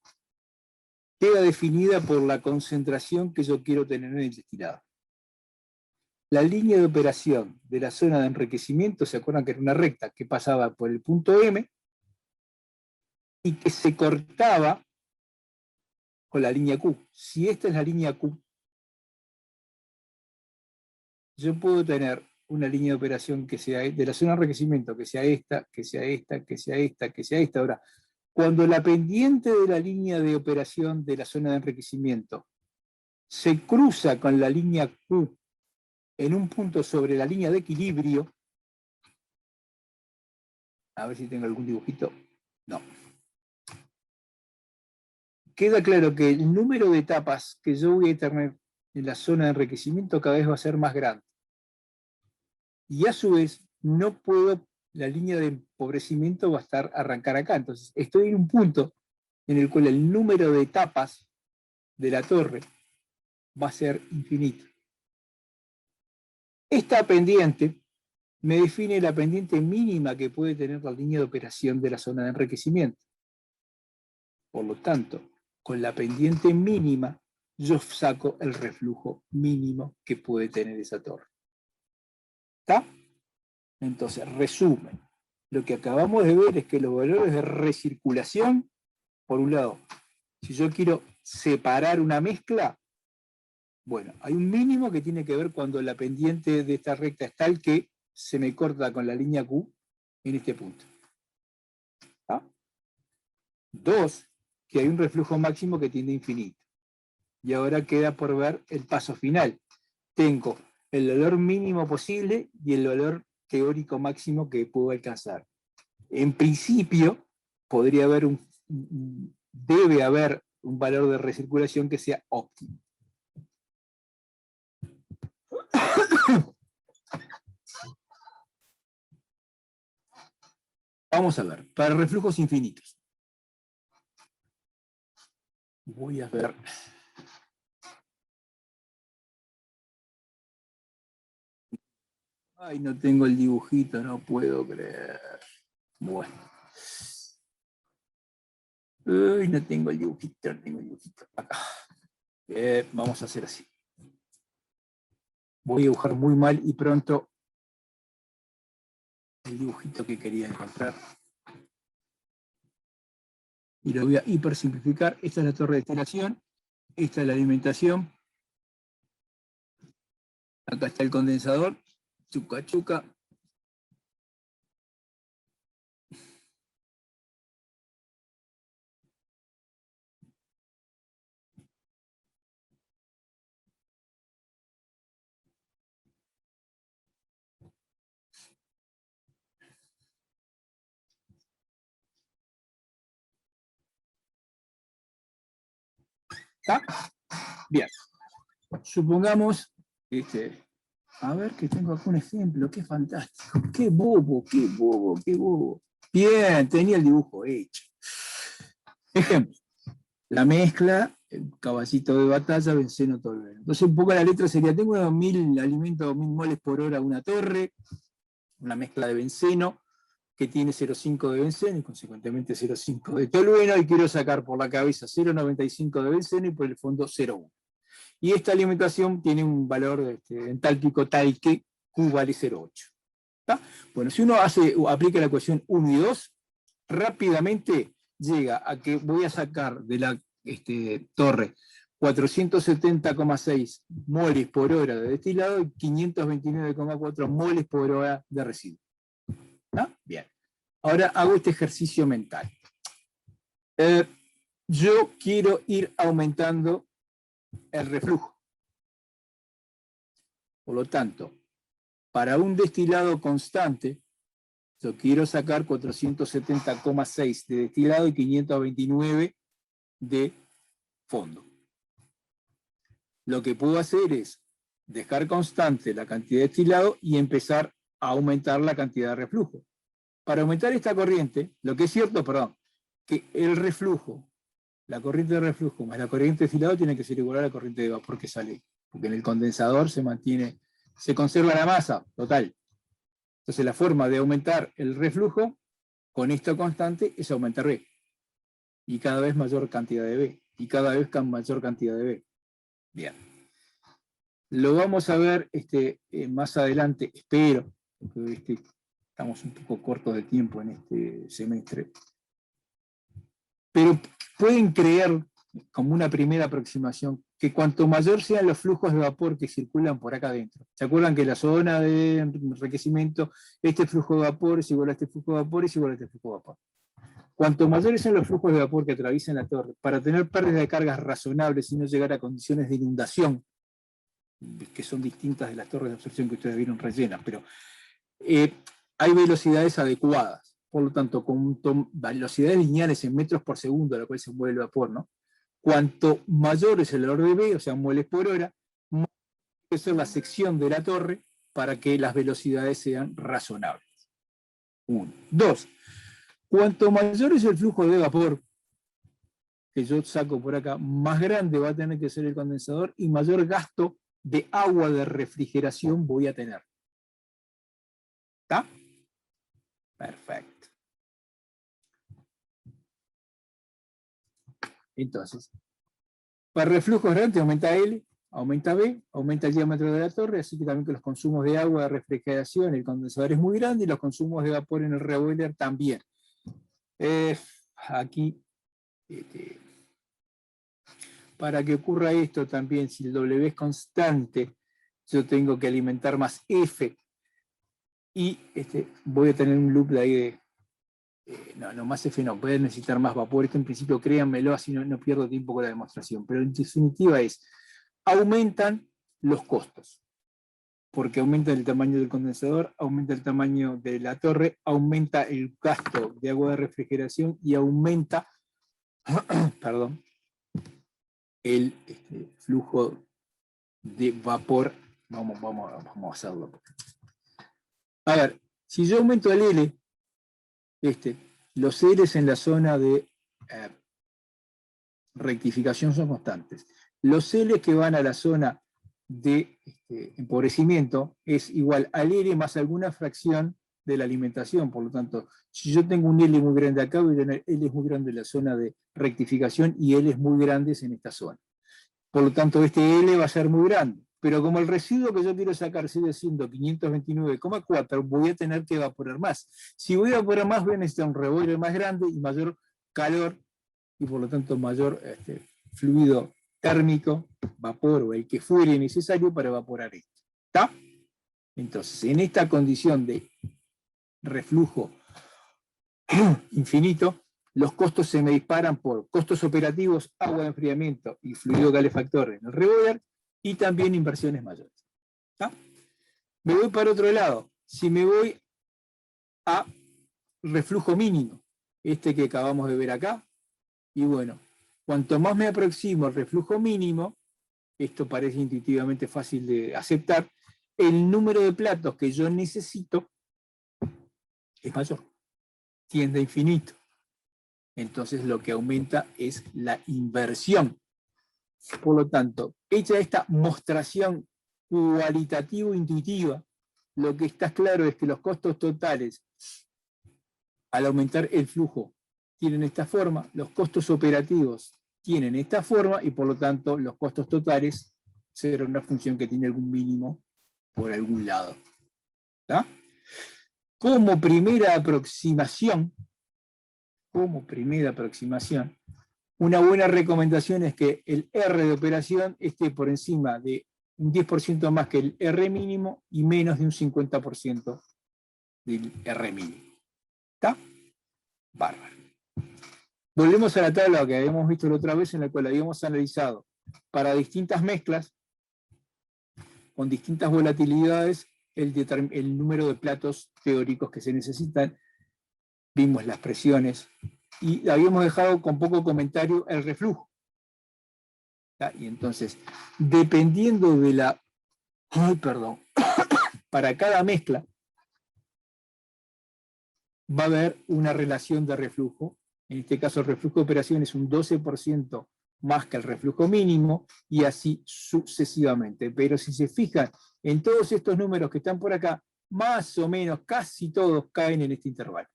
queda definida por la concentración que yo quiero tener en el destilado. La línea de operación de la zona de enriquecimiento, ¿se acuerdan que era una recta que pasaba por el punto M y que se cortaba con la línea Q? Si esta es la línea Q, yo puedo tener una línea de operación que sea de la zona de enriquecimiento, que sea esta, que sea esta, que sea esta, que sea esta. Ahora, cuando la pendiente de la línea de operación de la zona de enriquecimiento se cruza con la línea Q en un punto sobre la línea de equilibrio, a ver si tengo algún dibujito, no. Queda claro que el número de etapas que yo voy a tener en la zona de enriquecimiento cada vez va a ser más grande. Y a su vez, no puedo, la línea de empobrecimiento va a arrancar acá. Entonces, estoy en un punto en el cual el número de etapas de la torre va a ser infinito. Esta pendiente me define la pendiente mínima que puede tener la línea de operación de la zona de enriquecimiento. Por lo tanto, con la pendiente mínima, yo saco el reflujo mínimo que puede tener esa torre. ¿Está? Entonces, resumen. Lo que acabamos de ver es que los valores de recirculación, por un lado, si yo quiero separar una mezcla, bueno, hay un mínimo que tiene que ver cuando la pendiente de esta recta es tal que se me corta con la línea Q en este punto. ¿Está? 2, que hay un reflujo máximo que tiende a infinito. Y ahora queda por ver el paso final. Tengo el valor mínimo posible y el valor teórico máximo que puedo alcanzar. En principio, podría haber debe haber un valor de recirculación que sea óptimo. Vamos a ver, para reflujos infinitos. Voy a ver. Ay, no tengo el dibujito, no puedo creer. Bueno. Ay, no tengo el dibujito, no tengo el dibujito. Acá. Vamos a hacer así. Voy a dibujar muy mal y pronto el dibujito que quería encontrar. Y lo voy a hipersimplificar. Esta es la torre de destilación, esta es la alimentación. Acá está el condensador, chuca chuca. ¿Está? Bien. Supongamos, a ver que tengo acá un ejemplo, qué fantástico, qué bobo, qué bobo, qué bobo. Bien, tenía el dibujo hecho. Ejemplo, la mezcla, el caballito de batalla, benceno, tolueno. Entonces un poco la letra sería, tengo 1000 alimentos, 1000 moles por hora una torre, una mezcla de benceno, que tiene 0,5 de benceno y consecuentemente 0,5 de tolueno, y quiero sacar por la cabeza 0,95 de benceno y por el fondo 0,1. Y esta alimentación tiene un valor entálpico tal que Q vale 0,8. Bueno, si uno aplica la ecuación 1 y 2, rápidamente llega a que voy a sacar de la torre 470,6 moles por hora de destilado y 529,4 moles por hora de residuo. ¿No? Bien. Ahora hago este ejercicio mental. Yo quiero ir aumentando el reflujo. Por lo tanto, para un destilado constante, yo quiero sacar 470,6 de destilado y 529 de fondo. Lo que puedo hacer es dejar constante la cantidad de destilado y empezar a aumentar la cantidad de reflujo. Para aumentar esta corriente, lo que es cierto, que el reflujo, la corriente de reflujo más la corriente de destilado tiene que ser igual a la corriente de vapor que sale, porque en el condensador se conserva la masa total. Entonces la forma de aumentar el reflujo con esta constante es aumentar B. Y cada vez mayor cantidad de B. Y cada vez mayor cantidad de B. Bien. Lo vamos a ver más adelante, espero, porque estamos un poco cortos de tiempo en este semestre. Pero pueden creer, como una primera aproximación, que cuanto mayor sean los flujos de vapor que circulan por acá adentro. ¿Se acuerdan que la zona de enriquecimiento, este flujo de vapor es igual a este flujo de vapor es igual a este flujo de vapor? Cuanto mayores son los flujos de vapor que atraviesan la torre, para tener pérdidas de cargas razonables y no llegar a condiciones de inundación, que son distintas de las torres de absorción que ustedes vieron rellenas, pero hay velocidades adecuadas. Por lo tanto, con velocidades lineales en metros por segundo a la cual se mueve el vapor, ¿no? Cuanto mayor es el valor de B, o sea, moles por hora, más debe ser la sección de la torre para que las velocidades sean razonables. 1. 2. Cuanto mayor es el flujo de vapor que yo saco por acá, más grande va a tener que ser el condensador y mayor gasto de agua de refrigeración voy a tener. ¿Está? Perfecto. Entonces, para reflujos grandes aumenta L, aumenta B, aumenta el diámetro de la torre, así que también que los consumos de agua de refrigeración, el condensador es muy grande y los consumos de vapor en el reboiler también. Aquí, para que ocurra esto también, si el W es constante, yo tengo que alimentar más F, y voy a tener un loop de ahí de, no, más F no, voy a necesitar más vapor. Esto en principio créanmelo, así no pierdo tiempo con la demostración, pero en definitiva aumentan los costos, porque aumenta el tamaño del condensador, aumenta el tamaño de la torre, aumenta el gasto de agua de refrigeración y aumenta perdón, el flujo de vapor. Vamos a hacerlo. A ver, si yo aumento el L, los L's en la zona de rectificación son constantes. Los L que van a la zona de empobrecimiento es igual al L más alguna fracción de la alimentación. Por lo tanto, si yo tengo un L muy grande acá, voy a tener L es muy grande en la zona de rectificación y L es muy grandes en esta zona. Por lo tanto, este L va a ser muy grande. Pero como el residuo que yo quiero sacar sigue siendo 529,4, voy a tener que evaporar más. Si voy a evaporar más, voy a necesitar un reboiler más grande y mayor calor, y por lo tanto mayor fluido térmico, vapor o el que fuere necesario para evaporar esto. ¿Está? Entonces, en esta condición de reflujo infinito, los costos se me disparan por costos operativos, agua de enfriamiento y fluido calefactor en el reboiler, y también inversiones mayores. ¿Está? Me voy para otro lado. Si me voy a reflujo mínimo, que acabamos de ver acá, y bueno, cuanto más me aproximo al reflujo mínimo, esto parece intuitivamente fácil de aceptar, el número de platos que yo necesito es mayor, tiende a infinito. Entonces lo que aumenta es la inversión. Por lo tanto, hecha esta mostración cualitativo-intuitiva, lo que está claro es que los costos totales, al aumentar el flujo, tienen esta forma, los costos operativos tienen esta forma, y por lo tanto los costos totales serán una función que tiene algún mínimo por algún lado. ¿Está? Como primera aproximación, una buena recomendación es que el R de operación esté por encima de un 10% más que el R mínimo y menos de un 50% del R mínimo. ¿Está? Bárbaro. Volvemos a la tabla que habíamos visto la otra vez, en la cual habíamos analizado para distintas mezclas, con distintas volatilidades, el número de platos teóricos que se necesitan. Vimos las presiones y habíamos dejado con poco comentario el reflujo. ¿Está? Y entonces, dependiendo de la perdón, para cada mezcla va a haber una relación de reflujo. En este caso el reflujo de operación es un 12% más que el reflujo mínimo, y así sucesivamente. Pero si se fijan en todos estos números que están por acá, más o menos casi todos caen en este intervalo.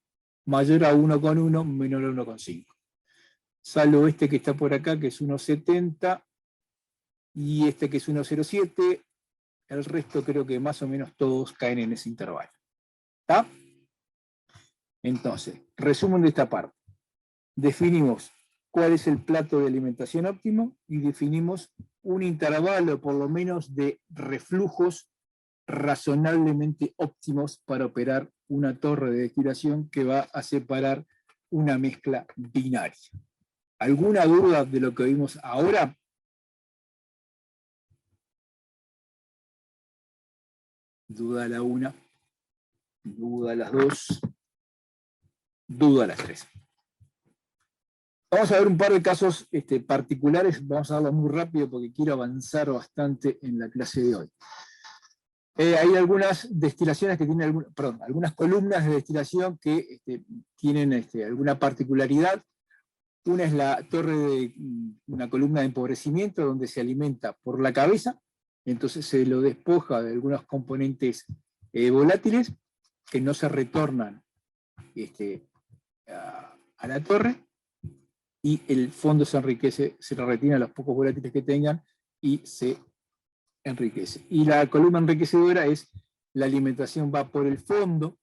Mayor a 1,1, menor a 1,5. Salvo este que está por acá, que es 1,70, y este que es 1,07, el resto creo que más o menos todos caen en ese intervalo. ¿Está? Entonces, resumen de esta parte. Definimos cuál es el plato de alimentación óptimo y definimos un intervalo por lo menos de reflujos razonablemente óptimos para operar una torre de destilación que va a separar una mezcla binaria. ¿Alguna duda de lo que vimos ahora? Duda a la 1, duda a las 2, duda a las 3. Vamos a ver un par de casos particulares, vamos a darlo muy rápido porque quiero avanzar bastante en la clase de hoy. Hay algunas destilaciones que tienen, algunas columnas de destilación que tienen alguna particularidad. Una es la torre de una columna de empobrecimiento donde se alimenta por la cabeza, entonces se lo despoja de algunos componentes volátiles que no se retornan a la torre, y el fondo se enriquece, se le retiene a los pocos volátiles que tengan y se enriquece. Y la columna enriquecedora es la alimentación va por el fondo,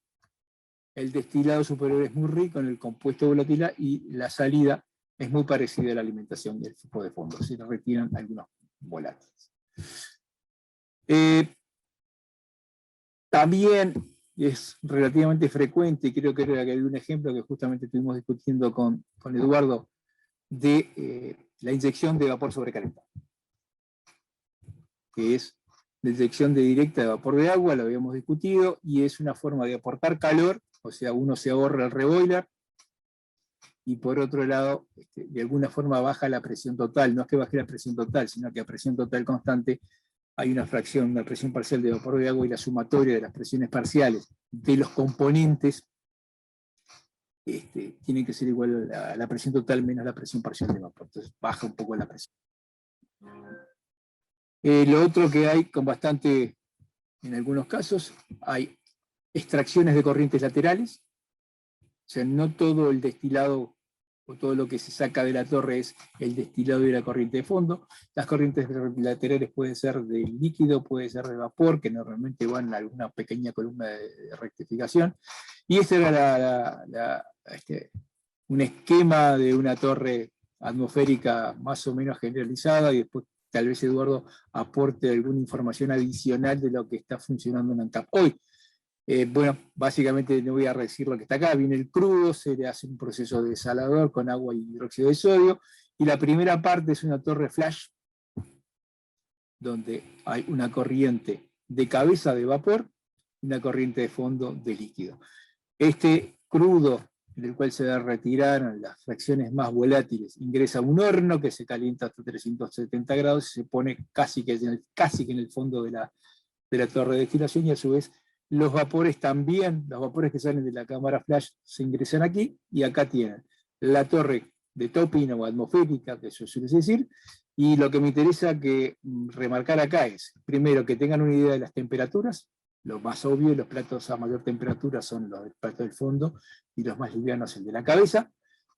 el destilado superior es muy rico en el compuesto volátil y la salida es muy parecida a la alimentación del flujo de fondo, se le retiran algunos volátiles. También es relativamente frecuente, y creo que era un ejemplo que justamente estuvimos discutiendo con Eduardo, de la inyección de vapor sobrecalentado, que es la inyección directa de vapor de agua, lo habíamos discutido, y es una forma de aportar calor, o sea, uno se ahorra el reboiler, y por otro lado, de alguna forma baja la presión total. No es que baje la presión total, sino que a presión total constante hay una fracción, una presión parcial de vapor de agua, y la sumatoria de las presiones parciales de los componentes tiene que ser igual a la presión total menos la presión parcial de vapor. Entonces baja un poco la presión. Lo otro que hay con bastante, en algunos casos, hay extracciones de corrientes laterales. O sea, no todo el destilado o todo lo que se saca de la torre es el destilado de la corriente de fondo. Las corrientes laterales pueden ser de líquido, puede ser de vapor, que normalmente van a alguna pequeña columna de rectificación. Y este era un esquema de una torre atmosférica más o menos generalizada, y después tal vez Eduardo aporte alguna información adicional de lo que está funcionando en ANCAP hoy. Bueno, básicamente no voy a decir lo que está acá. Viene el crudo, se le hace un proceso de desalador con agua y hidróxido de sodio, y la primera parte es una torre flash, donde hay una corriente de cabeza de vapor y una corriente de fondo de líquido. Este crudo, en el cual se retiraron las fracciones más volátiles, ingresa a un horno que se calienta hasta 370 grados y se pone casi que en el fondo de la torre de destilación, y a su vez los vapores también, los vapores que salen de la cámara flash se ingresan aquí, y acá tienen la torre de topping o atmosférica, que eso suele decir, y lo que me interesa remarcar acá es, primero, que tengan una idea de las temperaturas. Lo más obvio, los platos a mayor temperatura son los del plato del fondo, y los más livianos el de la cabeza.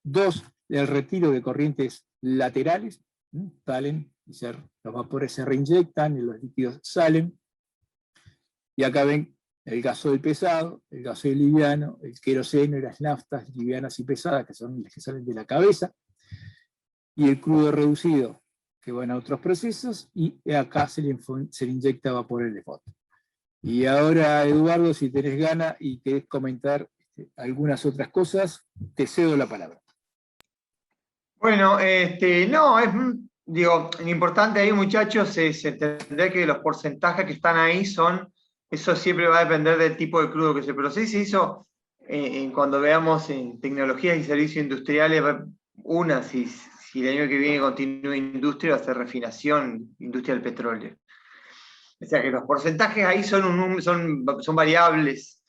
2, el retiro de corrientes laterales, salen, los vapores se reinyectan y los líquidos salen. Y acá ven el gasoil pesado, el gasoil liviano, el queroseno y las naftas livianas y pesadas, que son las que salen de la cabeza, y el crudo reducido, que van a otros procesos, y acá se le inyecta vapor en el fondo. Y ahora, Eduardo, si tenés ganas y querés comentar algunas otras cosas, te cedo la palabra. Bueno, digo, lo importante ahí, muchachos, es entender que los porcentajes que están ahí eso siempre va a depender del tipo de crudo que se procese. Eso, cuando veamos en tecnologías y servicios industriales, si el año que viene continúa industria, va a ser refinación, industria del petróleo. O sea que los porcentajes ahí son variables.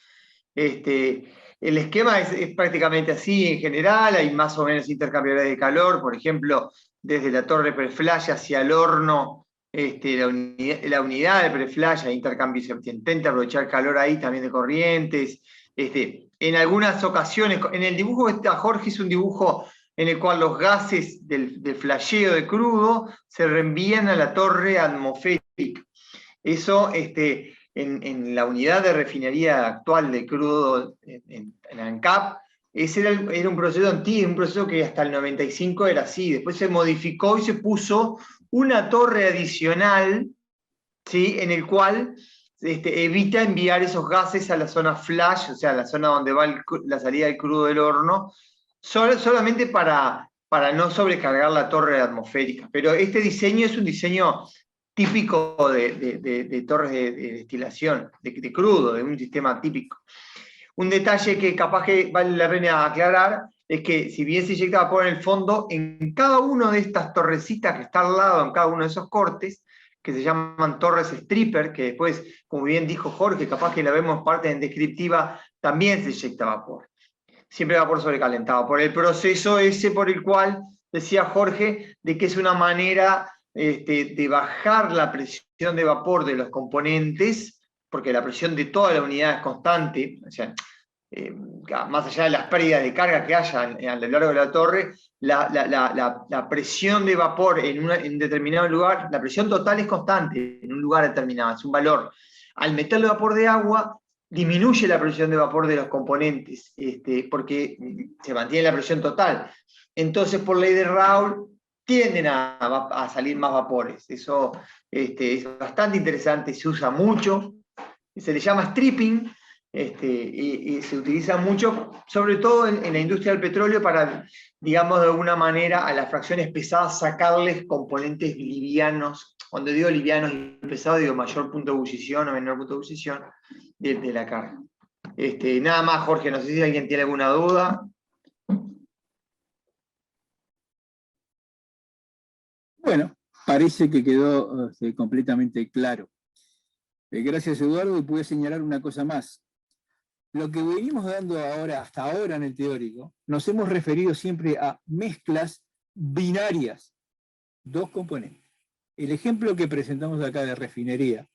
El esquema es prácticamente así en general, hay más o menos intercambiabilidad de calor, por ejemplo, desde la torre preflash hacia el horno, la unidad de preflash, hay intercambio, se intenta aprovechar calor ahí también de corrientes. En algunas ocasiones, en el dibujo que está Jorge, es un dibujo en el cual los gases del flasheo de crudo se reenvían a la torre atmosférica. Eso, en la unidad de refinería actual de crudo en ANCAP, ese era un proceso antiguo, un proceso que hasta el 95 era así. Después se modificó y se puso una torre adicional, ¿sí?, en el cual evita enviar esos gases a la zona flash, o sea, a la zona donde va la salida del crudo del horno, solamente para no sobrecargar la torre atmosférica. Pero este diseño es un diseño típico de torres de destilación, de crudo, de un sistema típico. Un detalle que capaz que vale la pena aclarar es que si bien se inyecta vapor en el fondo, en cada una de estas torrecitas que está al lado, en cada uno de esos cortes, que se llaman torres stripper, que después, como bien dijo Jorge, capaz que la vemos en parte en descriptiva, también se inyecta vapor. Siempre vapor sobrecalentado, por el proceso ese por el cual decía Jorge, de que es una manera de bajar la presión de vapor de los componentes, porque la presión de toda la unidad es constante, o sea, más allá de las pérdidas de carga que haya a lo largo de la torre, la presión de vapor en determinado lugar, la presión total es constante en un lugar determinado, es un valor. Al meterle vapor de agua, disminuye la presión de vapor de los componentes, porque se mantiene la presión total. Entonces, por ley de Raoult, tienden a salir más vapores. Eso es bastante interesante, se usa mucho, se le llama stripping, y se utiliza mucho, sobre todo en la industria del petróleo, para, digamos, de alguna manera, a las fracciones pesadas sacarles componentes livianos. Cuando digo livianos y pesados, digo mayor punto de ebullición o menor punto de ebullición de la carga. Nada más, Jorge, no sé si alguien tiene alguna duda. Bueno, parece que quedó completamente claro. Gracias, Eduardo, y pude señalar una cosa más. Lo que venimos dando hasta ahora en el teórico, nos hemos referido siempre a mezclas binarias, dos componentes. El ejemplo que presentamos acá de refinería,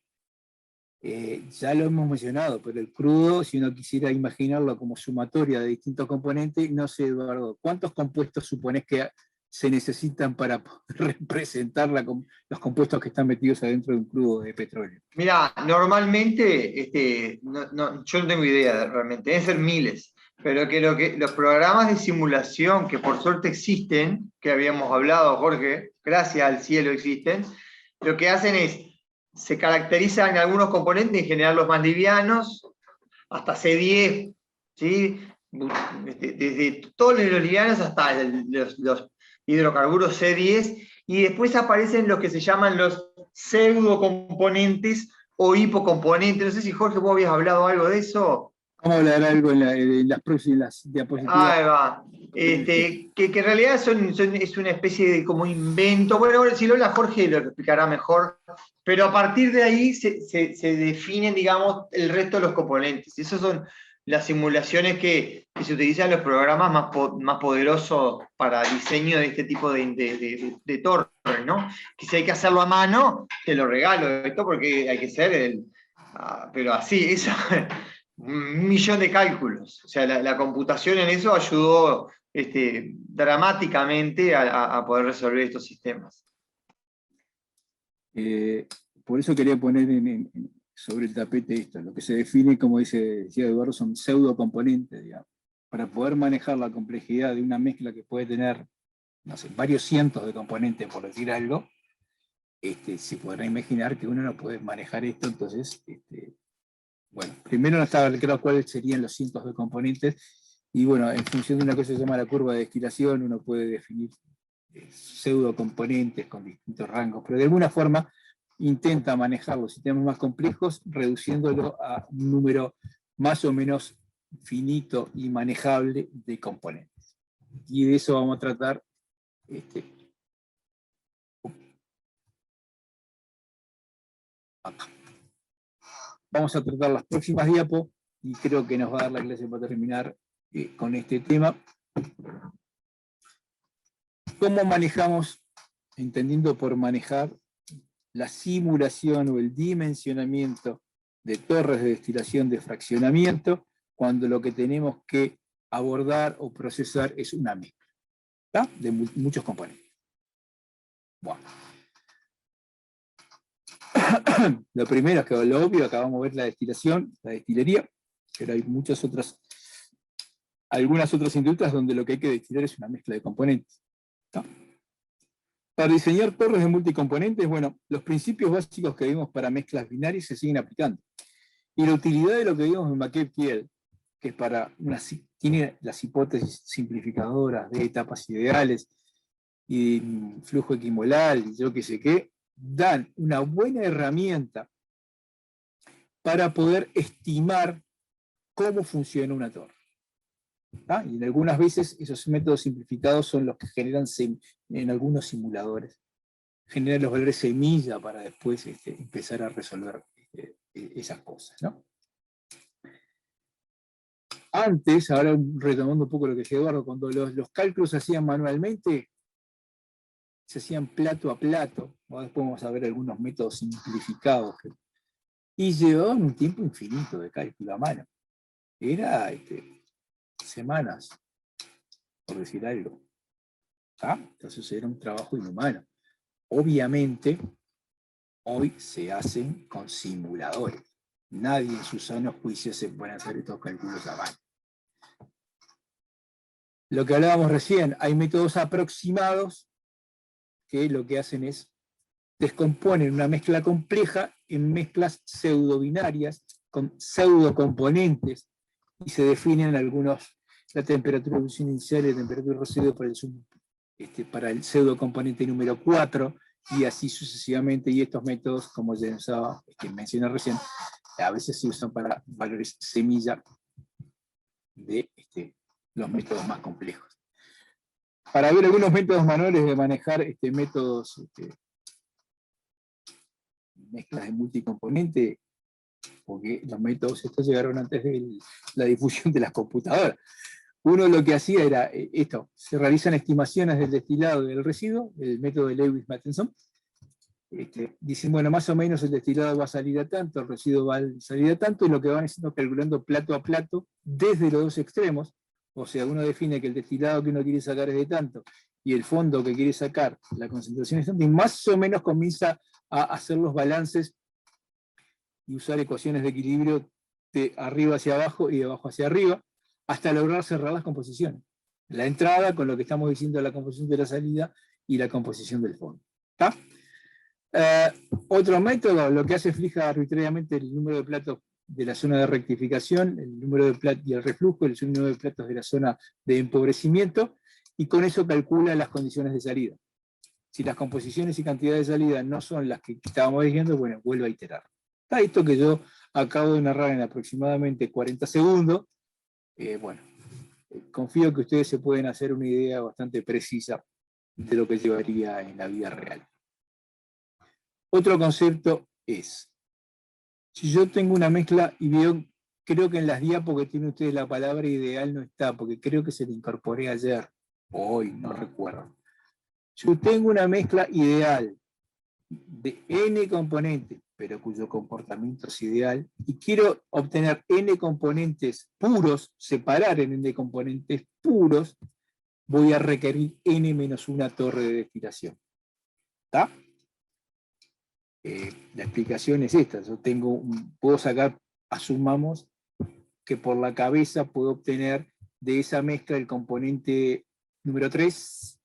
ya lo hemos mencionado, pero el crudo, si uno quisiera imaginarlo como sumatoria de distintos componentes, no sé, Eduardo, ¿cuántos compuestos suponés que se necesitan para poder representar los compuestos que están metidos adentro de un crudo de petróleo? Mira, normalmente, yo no tengo idea realmente, deben ser miles, pero que los programas de simulación que por suerte existen, que habíamos hablado, Jorge, gracias al cielo existen, lo que hacen es, se caracterizan en algunos componentes, en general los más livianos, hasta C10, ¿sí? Desde todos los livianos hasta los hidrocarburos C10, y después aparecen los que se llaman los pseudocomponentes o hipocomponentes. No sé si, Jorge, vos habías hablado algo de eso. Vamos a hablar algo en las próximas diapositivas. Ahí va. Que en realidad es una especie de como invento. Bueno, si lo habla Jorge lo explicará mejor, pero a partir de ahí se definen, digamos, el resto de los componentes. Esas son las simulaciones que se utilizan en los programas más poderosos para diseño de este tipo de torres, ¿no? Que si hay que hacerlo a mano, te lo regalo esto porque hay que ser pero así, eso. 1.000.000 de cálculos. O sea, la computación en eso ayudó dramáticamente a poder resolver estos sistemas. Por eso quería poner sobre el tapete esto. Lo que se define, como decía Eduardo, son pseudocomponentes, digamos. Para poder manejar la complejidad de una mezcla que puede tener, no sé, varios cientos de componentes, por decir algo, se podrá imaginar que uno no puede manejar esto, entonces... bueno, primero no estaba claro cuáles serían los cientos de componentes, y bueno, en función de una cosa que se llama la curva de destilación, uno puede definir pseudocomponentes con distintos rangos, pero de alguna forma intenta manejar los sistemas más complejos, reduciéndolo a un número más o menos finito y manejable de componentes. Y de eso vamos a tratar acá. vamos a tratar las próximas diapos y creo que nos va a dar la clase para terminar con este tema. ¿Cómo manejamos, entendiendo por manejar, la simulación o el dimensionamiento de torres de destilación de fraccionamiento cuando lo que tenemos que abordar o procesar es una mezcla, ¿tá? De muchos componentes? Bueno. Lo primero es que lo obvio, acabamos de ver la destilación, la destilería, pero hay algunas otras industrias donde lo que hay que destilar es una mezcla de componentes, ¿tá? Para diseñar torres de multicomponentes, bueno, los principios básicos que vimos para mezclas binarias se siguen aplicando. Y la utilidad de lo que vimos en McKeown, que es tiene las hipótesis simplificadoras de etapas ideales y flujo equimodal y yo qué sé qué, dan una buena herramienta para poder estimar cómo funciona una torre. ¿Ah? Y en algunas veces esos métodos simplificados son los que generan en algunos simuladores. Generan los valores semilla para después empezar a resolver esas cosas, ¿no? Antes, ahora retomando un poco lo que decía Eduardo, cuando los cálculos se hacían manualmente, se hacían plato a plato. Después vamos a ver algunos métodos simplificados. Y llevaban un tiempo infinito de cálculo a mano. Era semanas, por decir algo. ¿Ah? Entonces era un trabajo inhumano. Obviamente, hoy se hacen con simuladores. Nadie en su sano juicio se puede hacer estos cálculos a mano. Lo que hablábamos recién, hay métodos aproximados que lo que hacen es descomponen una mezcla compleja en mezclas pseudobinarias con pseudocomponentes y se definen la temperatura de ebullición inicial y la temperatura de residuo para el pseudocomponente número 4 y así sucesivamente, y estos métodos, como ya mencioné recién, a veces se usan para valores semilla de los métodos más complejos. Para ver algunos métodos manuales de manejar métodos, mezclas de multicomponente, porque los métodos estos llegaron antes de la difusión de las computadoras. Uno lo que hacía era esto, se realizan estimaciones del destilado y del residuo, el método de Lewis-Mattenson. Dicen, bueno, más o menos el destilado va a salir a tanto, el residuo va a salir a tanto, y lo que van haciendo es calculando plato a plato desde los dos extremos. O sea, uno define que el destilado que uno quiere sacar es de tanto, y el fondo que quiere sacar, la concentración es tanto, y más o menos comienza a hacer los balances y usar ecuaciones de equilibrio de arriba hacia abajo y de abajo hacia arriba, hasta lograr cerrar las composiciones. La entrada con lo que estamos diciendo, la composición de la salida y la composición del fondo. ¿Está? Otro método, lo que hace es fija arbitrariamente el número de platos de la zona de rectificación, el número de platos y el reflujo, el número de platos de la zona de empobrecimiento, y con eso calcula las condiciones de salida. Si las composiciones y cantidades de salida no son las que estábamos diciendo, bueno, vuelvo a iterar. Está esto que yo acabo de narrar en aproximadamente 40 segundos. Bueno, confío que ustedes se pueden hacer una idea bastante precisa de lo que llevaría en la vida real. Otro concepto es, si yo tengo una mezcla, y creo que en las diapos que tienen ustedes la palabra ideal no está, porque creo que se la incorporé ayer, o hoy, no recuerdo. Si yo tengo una mezcla ideal de n componentes, pero cuyo comportamiento es ideal, y quiero obtener n componentes puros, separar en n componentes puros, voy a requerir n-1 torre de destilación. ¿Está? La explicación es esta. Yo puedo sacar, asumamos, que por la cabeza puedo obtener de esa mezcla el componente número 3,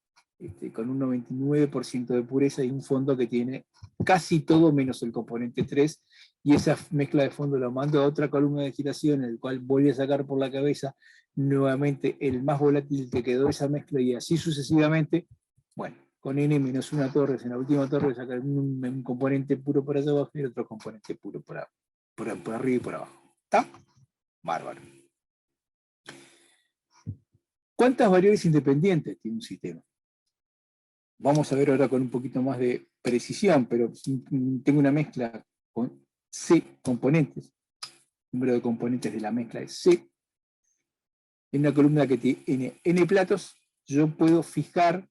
con un 99% de pureza y un fondo que tiene casi todo menos el componente 3, y esa mezcla de fondo lo mando a otra columna de destilación, en el cual voy a sacar por la cabeza nuevamente el más volátil que quedó de esa mezcla, y así sucesivamente. Bueno, con n-1 torre, en la última torre sacar un componente puro por allá abajo y otro componente puro por arriba y por abajo. ¿Está? Bárbaro. ¿Cuántas variables independientes tiene un sistema? Vamos a ver ahora con un poquito más de precisión, pero si tengo una mezcla con C componentes, número de componentes de la mezcla es C. En una columna que tiene n platos, yo puedo fijar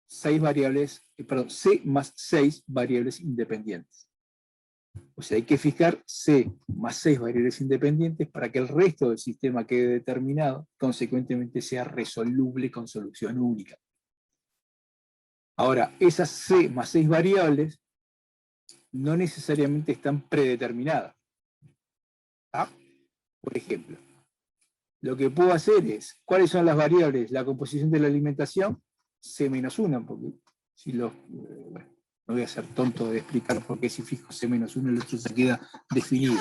6 variables, C más 6 variables independientes. O sea, hay que fijar C más 6 variables independientes para que el resto del sistema quede determinado, consecuentemente sea resoluble con solución única. Ahora, esas C más 6 variables no necesariamente están predeterminadas. ¿Ah? Por ejemplo, lo que puedo hacer es, ¿cuáles son las variables? La composición de la alimentación, C-1, porque si bueno, no voy a ser tonto de explicar por qué si fijo C-1 el otro se queda definido.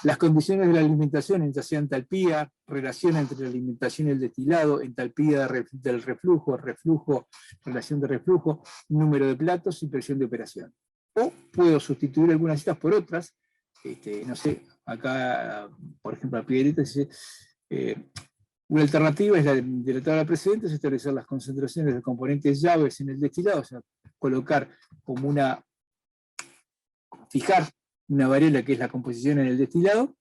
Las condiciones de la alimentación, ya sea entalpía, relación entre la alimentación y el destilado, entalpía del reflujo, relación de reflujo, número de platos y presión de operación. O puedo sustituir algunas de estas por otras. No sé, acá, por ejemplo, la piedrita dice, una alternativa es la de la tabla precedente, es establecer las concentraciones de componentes llaves en el destilado, o sea, colocar como fijar una variable que es la composición en el destilado,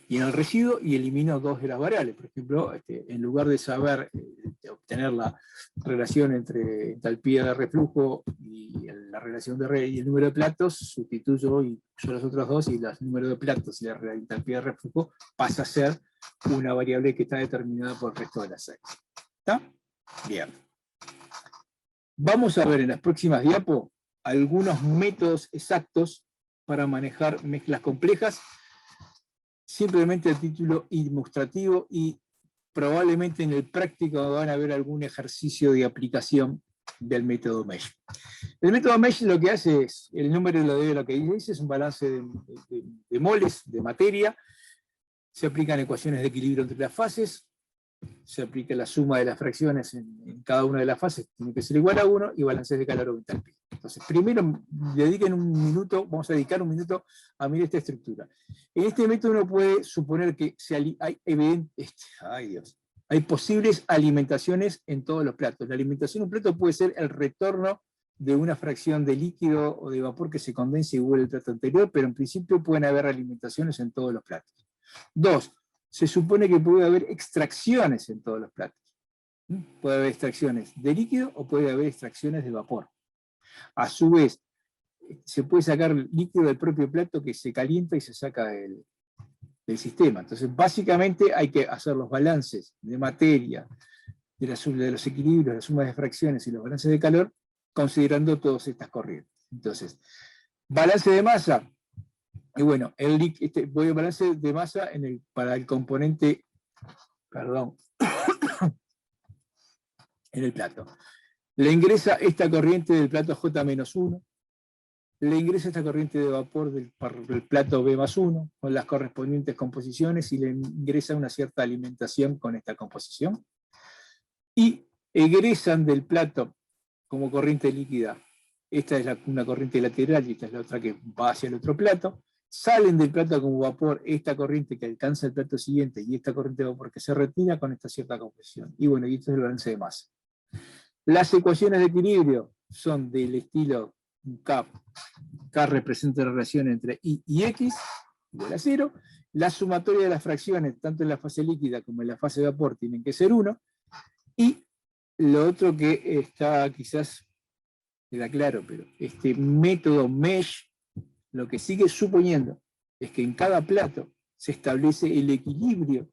y en el residuo, y elimino 2 de las variables. Por ejemplo, en lugar de saber obtener la relación entre entalpía de reflujo y la relación y el número de platos, sustituyo y uso las otras dos, y el número de platos y la entalpía de reflujo pasa a ser una variable que está determinada por el resto de las 6. ¿Está? Bien. Vamos a ver en las próximas diapos algunos métodos exactos para manejar mezclas complejas, simplemente a título ilustrativo, y probablemente en el práctico van a ver algún ejercicio de aplicación del método MESH. El método MESH lo que hace es, el número de lo que dice es un balance de moles, de materia, se aplican ecuaciones de equilibrio entre las fases, se aplica la suma de las fracciones en cada una de las fases, tiene que ser igual a 1, y balances de calor o entalpía. Entonces, primero dediquen un minuto, vamos a dedicar un minuto a mirar esta estructura. En este método uno puede suponer que hay posibles alimentaciones en todos los platos. La alimentación de un plato puede ser el retorno de una fracción de líquido o de vapor que se condense y vuelve al plato anterior, pero en principio pueden haber alimentaciones en todos los platos. 2. Se supone que puede haber extracciones en todos los platos. Puede haber extracciones de líquido o puede haber extracciones de vapor. A su vez, se puede sacar líquido del propio plato que se calienta y se saca del sistema. Entonces, básicamente hay que hacer los balances de materia, de los equilibrios, las sumas de fracciones y los balances de calor, considerando todas estas corrientes. Entonces, balance de masa. Y bueno, voy a balance de masa para el componente, perdón, en el plato. Le ingresa esta corriente del plato J-1, le ingresa esta corriente de vapor del plato B+1, con las correspondientes composiciones, y le ingresa una cierta alimentación con esta composición. Y egresan del plato como corriente líquida. Esta es una corriente lateral y esta es la otra que va hacia el otro plato. Salen del plato como vapor esta corriente que alcanza el plato siguiente y esta corriente de vapor que se retira con esta cierta composición. Y bueno, y esto es el balance de masa. Las ecuaciones de equilibrio son del estilo K. K representa la relación entre I y X, igual a 0. La sumatoria de las fracciones, tanto en la fase líquida como en la fase de vapor, tienen que ser 1. Y lo otro que está quizás queda claro, pero este método MESH lo que sigue suponiendo es que en cada plato se establece el equilibrio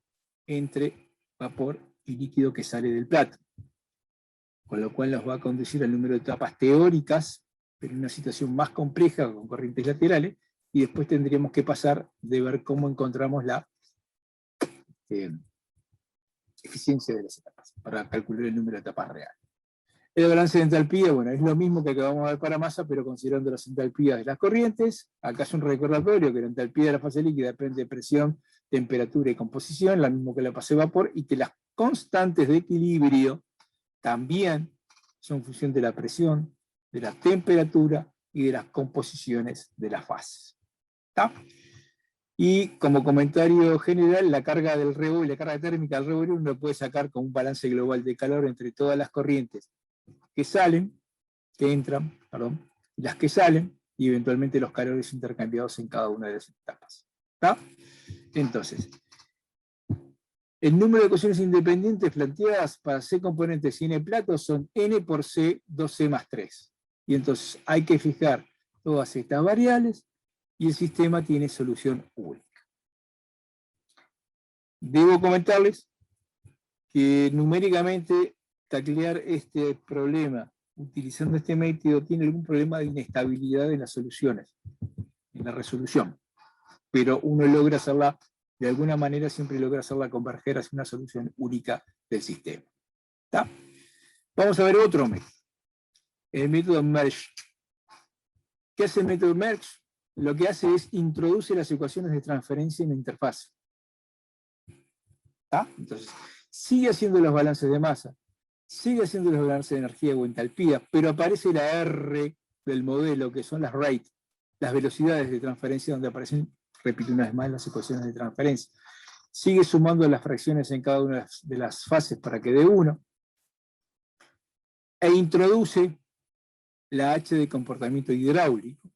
entre vapor y líquido que sale del plato, con lo cual nos va a conducir al número de etapas teóricas, pero en una situación más compleja con corrientes laterales, y después tendríamos que pasar de ver cómo encontramos la eficiencia de las etapas, para calcular el número de etapas reales. El balance de entalpía, bueno, es lo mismo que acabamos de ver para masa, pero considerando las entalpías de las corrientes. Acá es un recordatorio que la entalpía de la fase líquida depende de presión, temperatura y composición, la mismo que la fase de vapor, y que las constantes de equilibrio también son función de la presión, de la temperatura y de las composiciones de las fases. ¿Está? Y como comentario general, la carga del rebote, la carga térmica del rebote uno lo puede sacar con un balance global de calor entre todas las corrientes que salen, que entran, perdón, las que salen, y eventualmente los calores intercambiados en cada una de las etapas. ¿Está? Entonces, el número de ecuaciones independientes planteadas para C componentes y N platos son N por C, 2C más 3. Y entonces hay que fijar todas estas variables y el sistema tiene solución única. Debo comentarles que numéricamente taclear este problema utilizando este método tiene algún problema de inestabilidad en las soluciones, en la resolución. Pero uno logra hacerla, de alguna manera siempre logra hacerla converger hacia una solución única del sistema. ¿Está? Vamos a ver otro método. El método merge. ¿Qué hace el método merge? Lo que hace es introduce las ecuaciones de transferencia en la interfaz. ¿Está? Entonces, sigue haciendo los balances de masa, sigue haciendo los balances de energía o entalpía, pero aparece la R del modelo, que son las rate, las velocidades de transferencia, donde aparecen, repito una vez más, las ecuaciones de transferencia. Sigue sumando las fracciones en cada una de las fases para que dé 1, e introduce la H de comportamiento hidráulico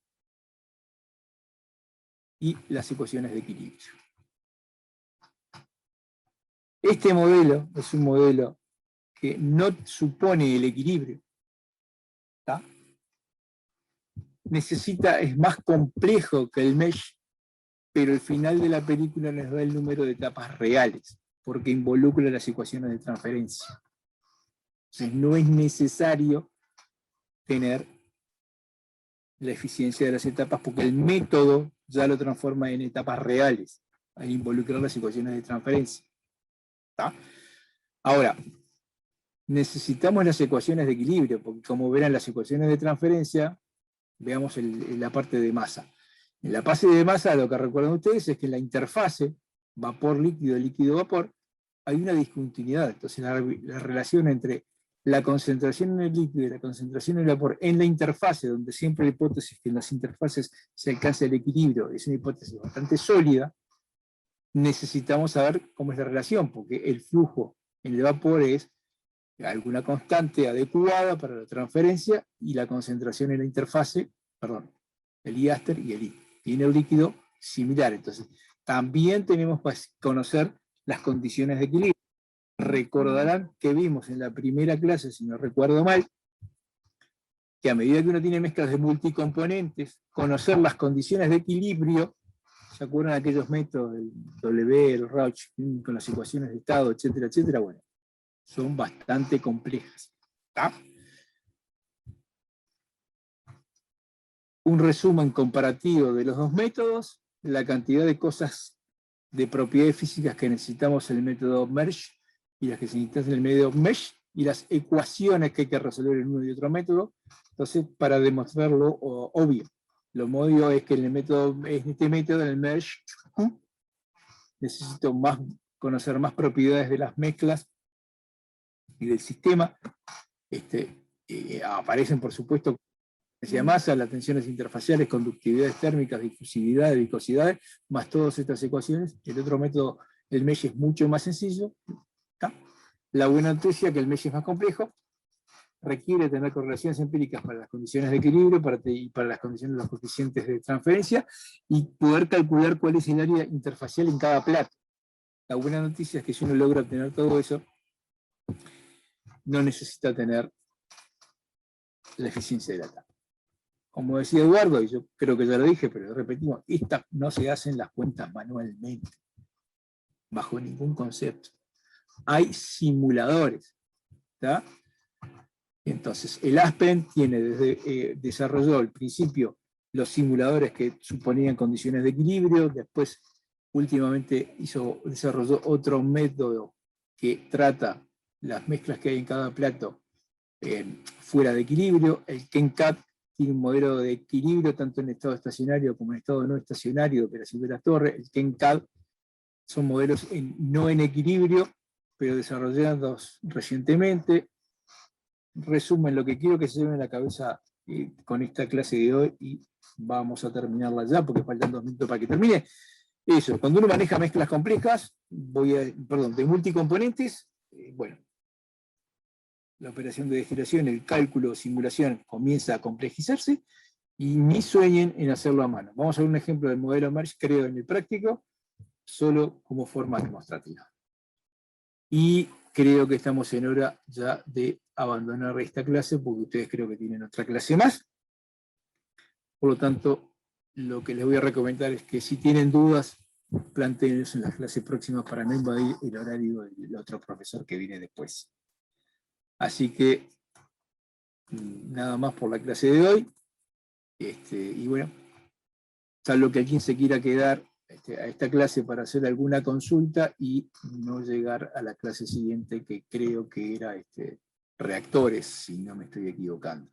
y las ecuaciones de equilibrio. Este modelo es un modelo que no supone el equilibrio. ¿Está? Es más complejo que el mesh, pero el final de la película nos da el número de etapas reales, porque involucra las ecuaciones de transferencia. Entonces no es necesario tener la eficiencia de las etapas, porque el método ya lo transforma en etapas reales, al involucrar las ecuaciones de transferencia. ¿Está? Ahora, necesitamos las ecuaciones de equilibrio, porque como verán las ecuaciones de transferencia, veamos la parte de masa. En la fase de masa, lo que recuerdan ustedes es que en la interfase vapor-líquido, líquido-vapor, hay una discontinuidad. Entonces la relación entre la concentración en el líquido y la concentración en el vapor en la interfase, donde siempre la hipótesis es que en las interfaces se alcanza el equilibrio, es una hipótesis bastante sólida, necesitamos saber cómo es la relación, porque el flujo en el vapor es alguna constante adecuada para la transferencia y la concentración en la interfase, perdón, el I-aster y el I. Tiene el líquido similar. Entonces, también tenemos que conocer las condiciones de equilibrio. Recordarán que vimos en la primera clase, si no recuerdo mal, que a medida que uno tiene mezclas de multicomponentes, conocer las condiciones de equilibrio, ¿se acuerdan de aquellos métodos del W, el Rauch, con las ecuaciones de estado, etcétera, etcétera? Bueno, son bastante complejas. ¿Está? Un resumen comparativo de los dos métodos, la cantidad de cosas de propiedades físicas que necesitamos en el método merge y las que se necesitan en el método mesh, y las ecuaciones que hay que resolver en uno y otro método. Entonces, para demostrarlo obvio, lo obvio es que en este método, en el merge, necesito conocer más propiedades de las mezclas y del sistema. Aparecen, por supuesto, la masa, las tensiones interfaciales, conductividades térmicas, difusividades, viscosidades, más todas estas ecuaciones. El otro método, el mesh, es mucho más sencillo. ¿Está? La buena noticia es que el mesh es más complejo, requiere tener correlaciones empíricas para las condiciones de equilibrio y para las condiciones de los coeficientes de transferencia, y poder calcular cuál es el área interfacial en cada plato. La buena noticia es que si uno logra obtener todo eso, no necesita tener la eficiencia de la etapa. Como decía Eduardo, y yo creo que ya lo dije, pero lo repetimos, estas no se hacen las cuentas manualmente, bajo ningún concepto. Hay simuladores. ¿Está? Entonces, el Aspen desarrolló al principio los simuladores que suponían condiciones de equilibrio, después últimamente desarrolló otro método que trata las mezclas que hay en cada plato fuera de equilibrio. El KenCat tiene un modelo de equilibrio tanto en estado estacionario como en estado no estacionario de operación de la torre. El KenCat son modelos no en equilibrio, pero desarrollados recientemente. Resumen, lo que quiero que se lleven en la cabeza con esta clase de hoy, y vamos a terminarla ya porque faltan 2 minutos para que termine. Eso, cuando uno maneja mezclas complejas, de multicomponentes, bueno, la operación de destilación, el cálculo, simulación comienza a complejizarse, y ni sueñen en hacerlo a mano. Vamos a ver un ejemplo del modelo Merge, creo, en el práctico, solo como forma demostrativa. Y creo que estamos en hora ya de abandonar esta clase, porque ustedes creo que tienen otra clase más. Por lo tanto, lo que les voy a recomendar es que si tienen dudas, planteenlos en las clases próximas para no invadir el horario del otro profesor que viene después. Así que, nada más por la clase de hoy. Y bueno, salvo que alguien se quiera quedar a esta clase para hacer alguna consulta y no llegar a la clase siguiente, que creo que era reactores, si no me estoy equivocando.